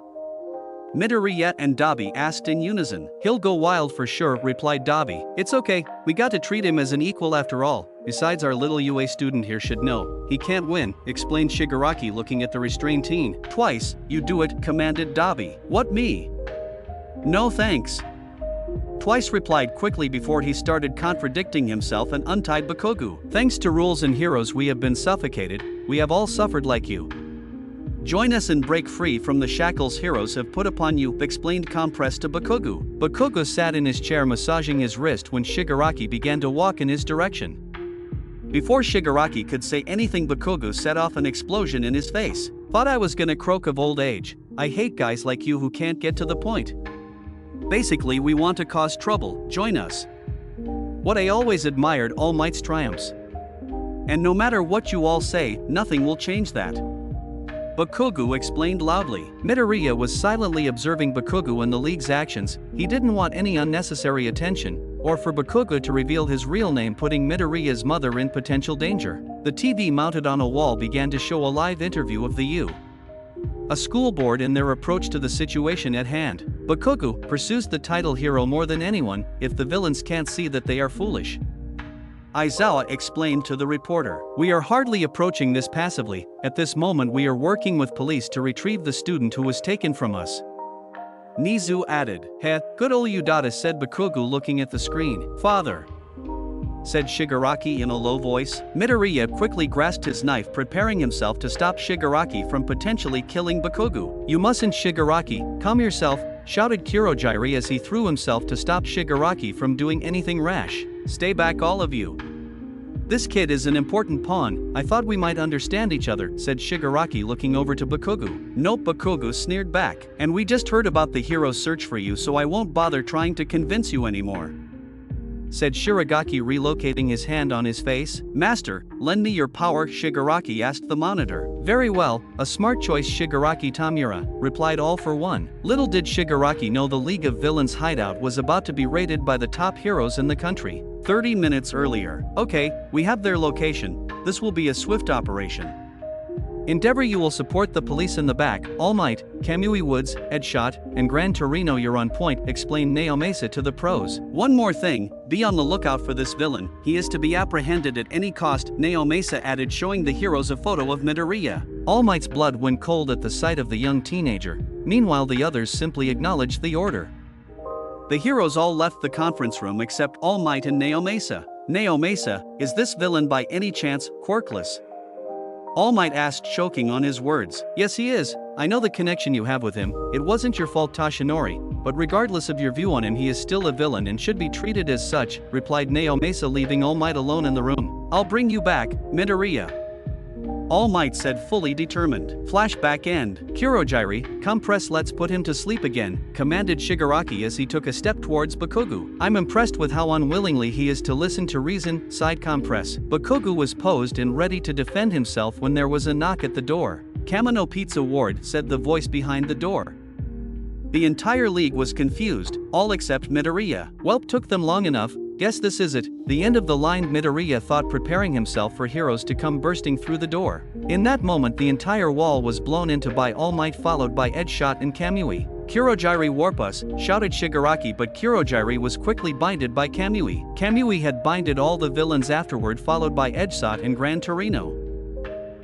S1: Midoriya and Dabi asked in unison. He'll go wild for sure, replied Dabi. It's okay, we got to treat him as an equal after all. Besides, our little UA student here should know. He can't win, explained Shigaraki, looking at the restrained teen. Twice, you do it, commanded Dabi. What, me? No thanks. Twice replied quickly before he started contradicting himself and untied Bakugo. Thanks to rules and heroes we have been suffocated, we have all suffered like you. Join us and break free from the shackles heroes have put upon you, explained Compress to Bakugo. Bakugo sat in his chair massaging his wrist when Shigaraki began to walk in his direction. Before Shigaraki could say anything, Bakugo set off an explosion in his face. Thought I was gonna croak of old age. I hate guys like you who can't get to the point. Basically, we want to cause trouble, join us. What I always admired, All Might's triumphs. And no matter what you all say, nothing will change that. Bakugo explained loudly. Midoriya was silently observing Bakugo and the League's actions. He didn't want any unnecessary attention, or for Bakugo to reveal his real name, putting Midoriya's mother in potential danger. The TV mounted on a wall began to show a live interview of the a school board and their approach to the situation at hand. Bakugo pursues the title hero more than anyone. If the villains can't see that, they are foolish. Aizawa explained to the reporter. We are hardly approaching this passively. At this moment we are working with police to retrieve the student who was taken from us. Nizu added. Heh, good ol' Udata, said Bakugo, looking at the screen. Father, said Shigaraki in a low voice. Midoriya quickly grasped his knife, preparing himself to stop Shigaraki from potentially killing Bakugo. You mustn't, Shigaraki, calm yourself, shouted Kirojiri as he threw himself to stop Shigaraki from doing anything rash. Stay back, all of you. This kid is an important pawn. I thought we might understand each other, said Shigaraki, looking over to Bakugo. Nope, Bakugo sneered back. And we just heard about the hero's search for you, so I won't bother trying to convince you anymore. said Shigaraki, relocating his hand on his face. Master, lend me your power, Shigaraki asked the monitor. Very well, a smart choice, Shigaraki Tamura, replied All for One. Little did Shigaraki know the League of Villains hideout was about to be raided by the top heroes in the country. 30 minutes earlier. Okay, we have their location. This will be a swift operation. Endeavor, you will support the police in the back. All Might, Kamui Woods, Edshot, and Gran Torino, you're on point, explained Naomasa to the pros. One more thing, be on the lookout for this villain. He is to be apprehended at any cost, Naomasa added, showing the heroes a photo of Midoriya. All Might's blood went cold at the sight of the young teenager. Meanwhile, the others simply acknowledged the order. The heroes all left the conference room except All Might and Naomasa. Naomasa, is this villain by any chance quirkless? All Might asked, choking on his words. Yes, he is. I know the connection you have with him. It wasn't your fault, Toshinori, but regardless of your view on him, he is still a villain and should be treated as such, replied Naomasa, leaving All Might alone in the room. I'll bring you back, Midoriya. All Might said, fully determined. Flashback end. Kurogiri, compress, let's put him to sleep again, commanded Shigaraki as he took a step towards Bakugo. I'm impressed with how unwillingly he is to listen to reason, sighed Compress. Bakugo was posed and ready to defend himself when there was a knock at the door. Kamino Pizza Ward, said the voice behind the door. The entire league was confused, all except Midoriya. Welp, took them long enough. Guess this is it. The end of the line, Midoriya thought, preparing himself for heroes to come bursting through the door. In that moment, the entire wall was blown into by All Might, followed by Edshot and Kamui. Kurogiri, warp us, shouted Shigaraki, but Kurogiri was quickly binded by Kamui. Kamui had binded all the villains afterward, followed by Edshot and Gran Torino.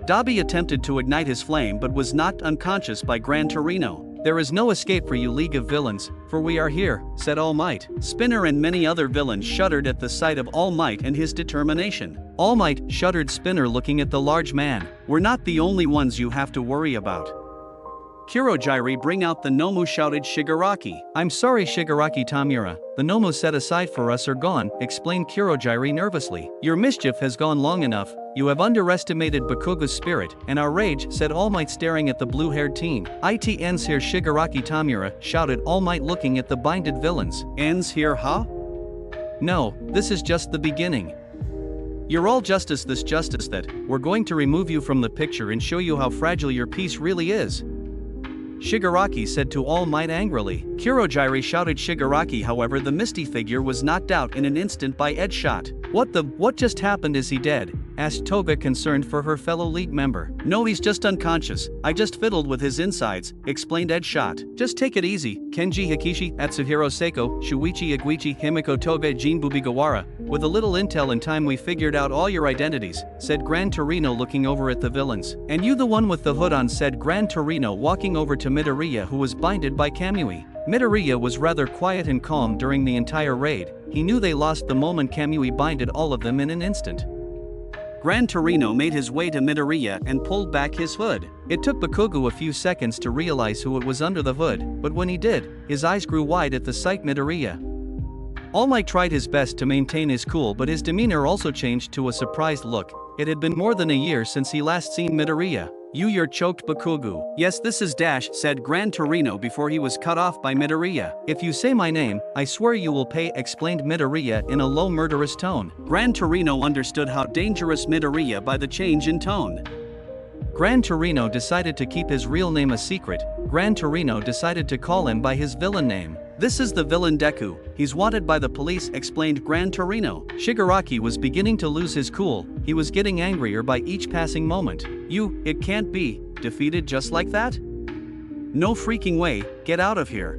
S1: Dabi attempted to ignite his flame but was knocked unconscious by Gran Torino. There is no escape for you, League of Villains, for we are here, said All Might. Spinner and many other villains shuddered at the sight of All Might and his determination. All Might, shuddered Spinner, looking at the large man. We're not the only ones you have to worry about. Kurogiri, bring out the Nomu, shouted Shigaraki. I'm sorry, Shigaraki Tamura, the Nomu set aside for us are gone, explained Kurogiri nervously. Your mischief has gone long enough. You have underestimated Bakugo's spirit and our rage, said All Might, staring at the blue-haired teen. It ends here, Shigaraki Tamura, shouted All Might, looking at the binded villains. Ends here, huh? No, this is just the beginning. You're all justice, this justice that we're going to remove you from the picture and show you how fragile your peace really is, Shigaraki said to All Might angrily. Kurogiri, shouted Shigaraki. However, the misty figure was knocked out in an instant by Edshot. What just happened? Is he dead? Asked Toga, concerned for her fellow league member. No, he's just unconscious. I just fiddled with his insides, explained Edshot. Just take it easy. Kenji Hakishi, Atsuhiro Seiko, Shuichi Iguchi, Himiko Toga, Jin Bubigawara. With a little intel and time we figured out all your identities, said Gran Torino, looking over at the villains. And you the one with the hood on, said Gran Torino, walking over to Midoriya, who was binded by Kamui. Midoriya was rather quiet and calm during the entire raid. He knew they lost the moment Kamui binded all of them in an instant. Gran Torino made his way to Midoriya and pulled back his hood. It took Bakugo a few seconds to realize who it was under the hood, but when he did, his eyes grew wide at the sight Midoriya. All Might tried his best to maintain his cool, but his demeanor also changed to a surprised look. It had been more than a year since he last seen Midoriya. You're choked, Bakugo. Yes, this is Dash, said Gran Torino before he was cut off by Midoriya. If you say my name, I swear you will pay, explained Midoriya in a low, murderous tone. Gran Torino understood how dangerous Midoriya by the change in tone. Gran Torino decided to keep his real name a secret. Gran Torino decided to call him by his villain name. This is the villain Deku. He's wanted by the police, explained Gran Torino. Shigaraki was beginning to lose his cool. He was getting angrier by each passing moment. It can't be defeated just like that? No freaking way, get out of here.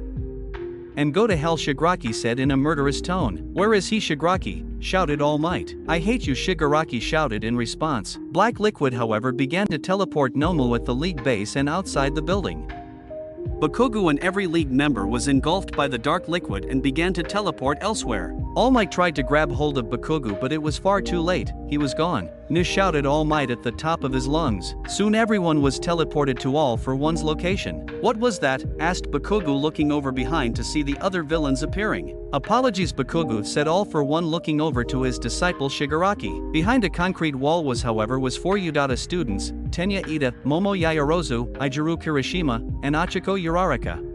S1: And go to hell, Shigaraki said in a murderous tone. Where is he, Shigaraki? Shouted All Might. I hate you, Shigaraki shouted in response. Black liquid, however, began to teleport Nomu at the league base and outside the building. Bakugo and every league member was engulfed by the dark liquid and began to teleport elsewhere. All Might tried to grab hold of Bakugo, but it was far too late. He was gone. Nish, shouted All Might at the top of his lungs. Soon everyone was teleported to All for One's location. What was that? Asked Bakugo, looking over behind to see the other villains appearing. Apologies, Bakugo, said All for One, looking over to his disciple Shigaraki. Behind a concrete wall was 4 Udata students, Tenya Ida, Momo Yaoyorozu, Ijiru Kirishima, and Achiko Uraraka.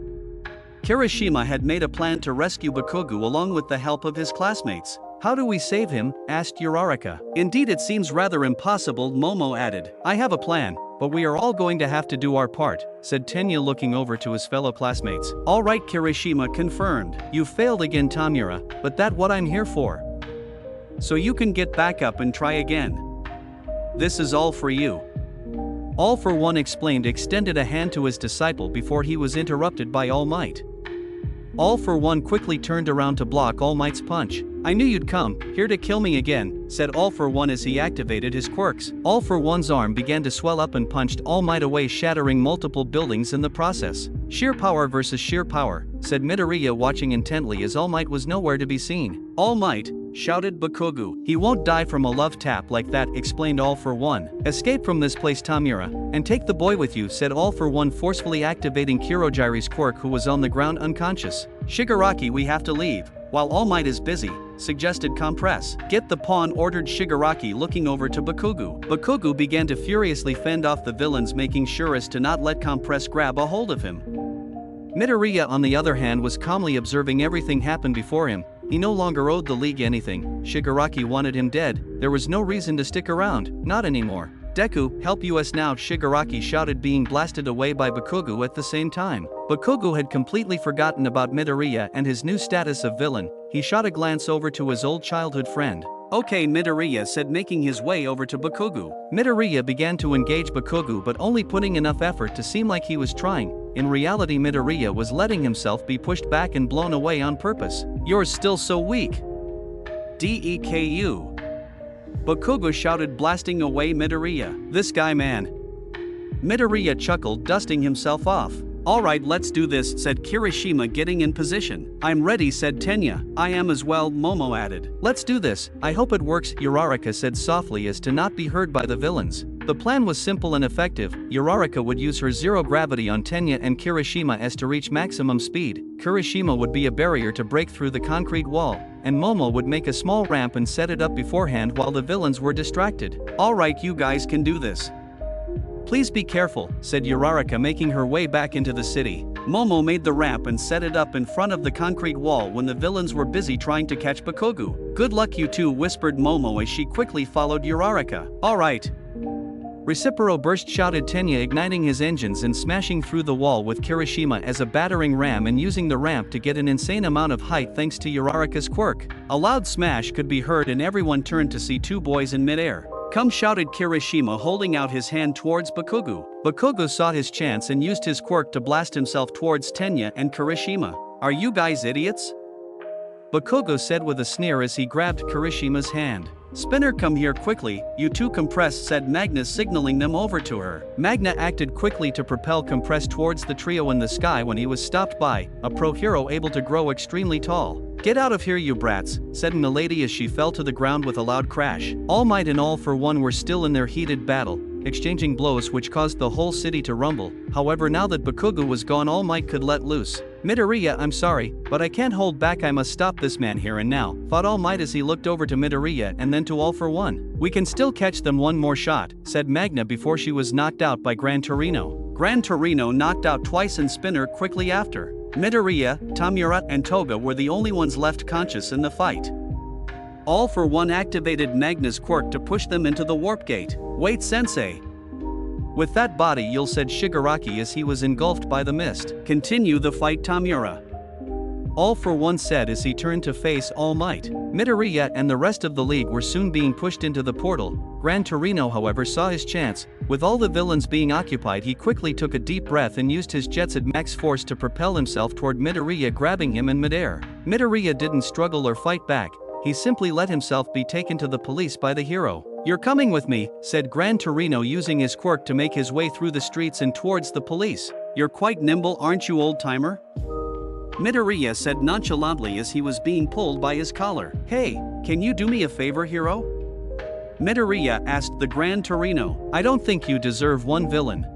S1: Kirishima had made a plan to rescue Bakugo along with the help of his classmates. How do we save him? Asked Uraraka. Indeed, it seems rather impossible, Momo added. I have a plan, but we are all going to have to do our part, said Tenya looking over to his fellow classmates. Alright, Kirishima confirmed. You failed again, Tamura, but that's what I'm here for. So you can get back up and try again. This is all for you. All for One extended a hand to his disciple before he was interrupted by All Might. All for One quickly turned around to block All Might's punch. I knew you'd come, here to kill me again, said All for One as he activated his quirks. All for One's arm began to swell up and punched All Might away, shattering multiple buildings in the process. Sheer power versus sheer power, said Midoriya watching intently as All Might was nowhere to be seen. All Might, shouted Bakugo. He won't die from a love tap like that, explained All for One. Escape from this place, Tamura, and take the boy with you, said All for One, forcefully activating Kirojiri's quirk, who was on the ground unconscious. Shigaraki, we have to leave, while All Might is busy, suggested Compress. Get the pawn, ordered Shigaraki, looking over to Bakugo. Bakugo began to furiously fend off the villains, making sure as to not let Compress grab a hold of him. Midoriya, on the other hand, was calmly observing everything happen before him. He no longer owed the League anything. Shigaraki wanted him dead. There was no reason to stick around, not anymore. Deku, help us now, Shigaraki shouted, being blasted away by Bakugo at the same time. Bakugo had completely forgotten about Midoriya and his new status of villain. He shot a glance over to his old childhood friend. Okay, Midoriya said, making his way over to Bakugo. Midoriya began to engage Bakugo, but only putting enough effort to seem like he was trying. In reality, Midoriya was letting himself be pushed back and blown away on purpose. You're still so weak. Deku. Bakugo shouted, blasting away Midoriya. This guy, man. Midoriya chuckled, dusting himself off. Alright, let's do this, said Kirishima, getting in position. I'm ready, said Tenya. I am as well, Momo added. Let's do this, I hope it works, Uraraka said softly as to not be heard by the villains. The plan was simple and effective. Uraraka would use her zero gravity on Tenya and Kirishima as to reach maximum speed. Kirishima would be a barrier to break through the concrete wall, and Momo would make a small ramp and set it up beforehand while the villains were distracted. Alright, you guys can do this. Please be careful, said Uraraka, making her way back into the city. Momo made the ramp and set it up in front of the concrete wall when the villains were busy trying to catch Bakugo. Good luck, you two, whispered Momo as she quickly followed Uraraka. Alright. Recipro burst, shouted Tenya, igniting his engines and smashing through the wall with Kirishima as a battering ram and using the ramp to get an insane amount of height thanks to Uraraka's quirk. A loud smash could be heard and everyone turned to see two boys in midair. Come, shouted Kirishima, holding out his hand towards Bakugo. Bakugo saw his chance and used his quirk to blast himself towards Tenya and Kirishima. Are you guys idiots? Bakugo said with a sneer as he grabbed Kirishima's hand. Spinner, come here quickly, you two, Compress, said Magna, signaling them over to her. Magna acted quickly to propel Compress towards the trio in the sky when he was stopped by a pro hero able to grow extremely tall. Get out of here, you brats, said Milady as she fell to the ground with a loud crash. All Might and All for One were still in their heated battle, exchanging blows which caused the whole city to rumble. However, now that Bakugo was gone, All Might could let loose. Midoriya, I'm sorry, but I can't hold back, I must stop this man here and now, thought All Might as he looked over to Midoriya and then to All for One. We can still catch them one more shot, said Magna before she was knocked out by Gran Torino. Gran Torino knocked out twice and Spinner quickly after. Midoriya, Tamura, and Toga were the only ones left conscious in the fight. All for One activated Magna's quirk to push them into the warp gate. Wait, sensei. With that body, you'll, said Shigaraki as he was engulfed by the mist. Continue the fight, Tamura. All for One said as he turned to face All Might. Midoriya and the rest of the league were soon being pushed into the portal. Gran Torino, however, saw his chance. With all the villains being occupied, he quickly took a deep breath and used his jets at max force to propel himself toward Midoriya, grabbing him in midair. Midoriya didn't struggle or fight back. He simply let himself be taken to the police by the hero. You're coming with me, said Gran Torino, using his quirk to make his way through the streets and towards the police. You're quite nimble, aren't you, old-timer? Midoriya said nonchalantly as he was being pulled by his collar. Hey, can you do me a favor, hero? Midoriya asked the Gran Torino. I don't think you deserve one villain.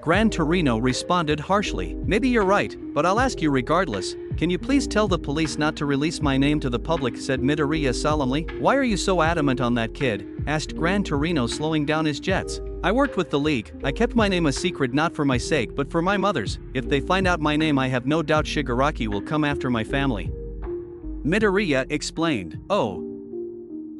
S1: Gran Torino responded harshly. Maybe you're right, but I'll ask you regardless. Can you please tell the police not to release my name to the public, said Midoriya solemnly. Why are you so adamant on that, kid? Asked Gran Torino, slowing down his jets. I worked with the League. I kept my name a secret not for my sake but for my mother's. If they find out my name, I have no doubt Shigaraki will come after my family. Midoriya explained. Oh,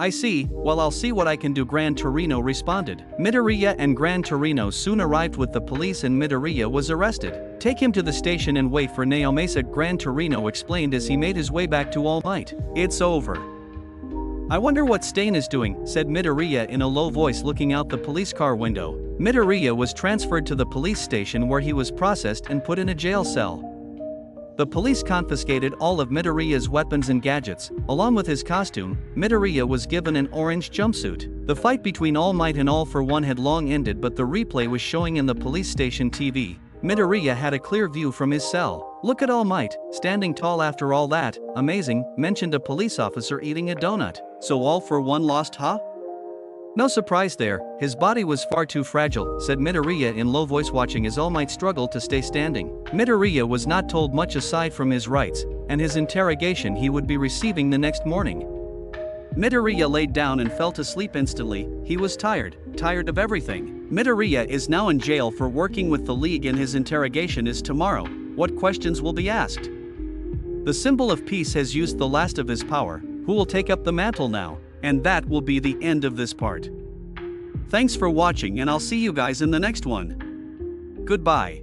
S1: I see, well I'll see what I can do, Gran Torino responded. Midoriya and Gran Torino soon arrived with the police and Midoriya was arrested. Take him to the station and wait for Naomasa, Gran Torino explained as he made his way back to All Might. It's over. I wonder what Stain is doing, said Midoriya in a low voice looking out the police car window. Midoriya was transferred to the police station where he was processed and put in a jail cell. The police confiscated all of Midoriya's weapons and gadgets. Along with his costume, Midoriya was given an orange jumpsuit. The fight between All Might and All for One had long ended, but the replay was showing in the police station TV. Midoriya had a clear view from his cell. Look at All Might, standing tall after all that, amazing, mentioned a police officer eating a donut. So All for One lost, huh? No surprise there, his body was far too fragile, said Midoriya in low voice watching as All Might struggled to stay standing. Midoriya was not told much aside from his rights, and his interrogation he would be receiving the next morning. Midoriya laid down and fell to sleep instantly. He was tired of everything. Midoriya is now in jail for working with the League and his interrogation is tomorrow. What questions will be asked? The symbol of peace has used the last of his power. Who will take up the mantle now? And that will be the end of this part. Thanks for watching and I'll see you guys in the next one. Goodbye.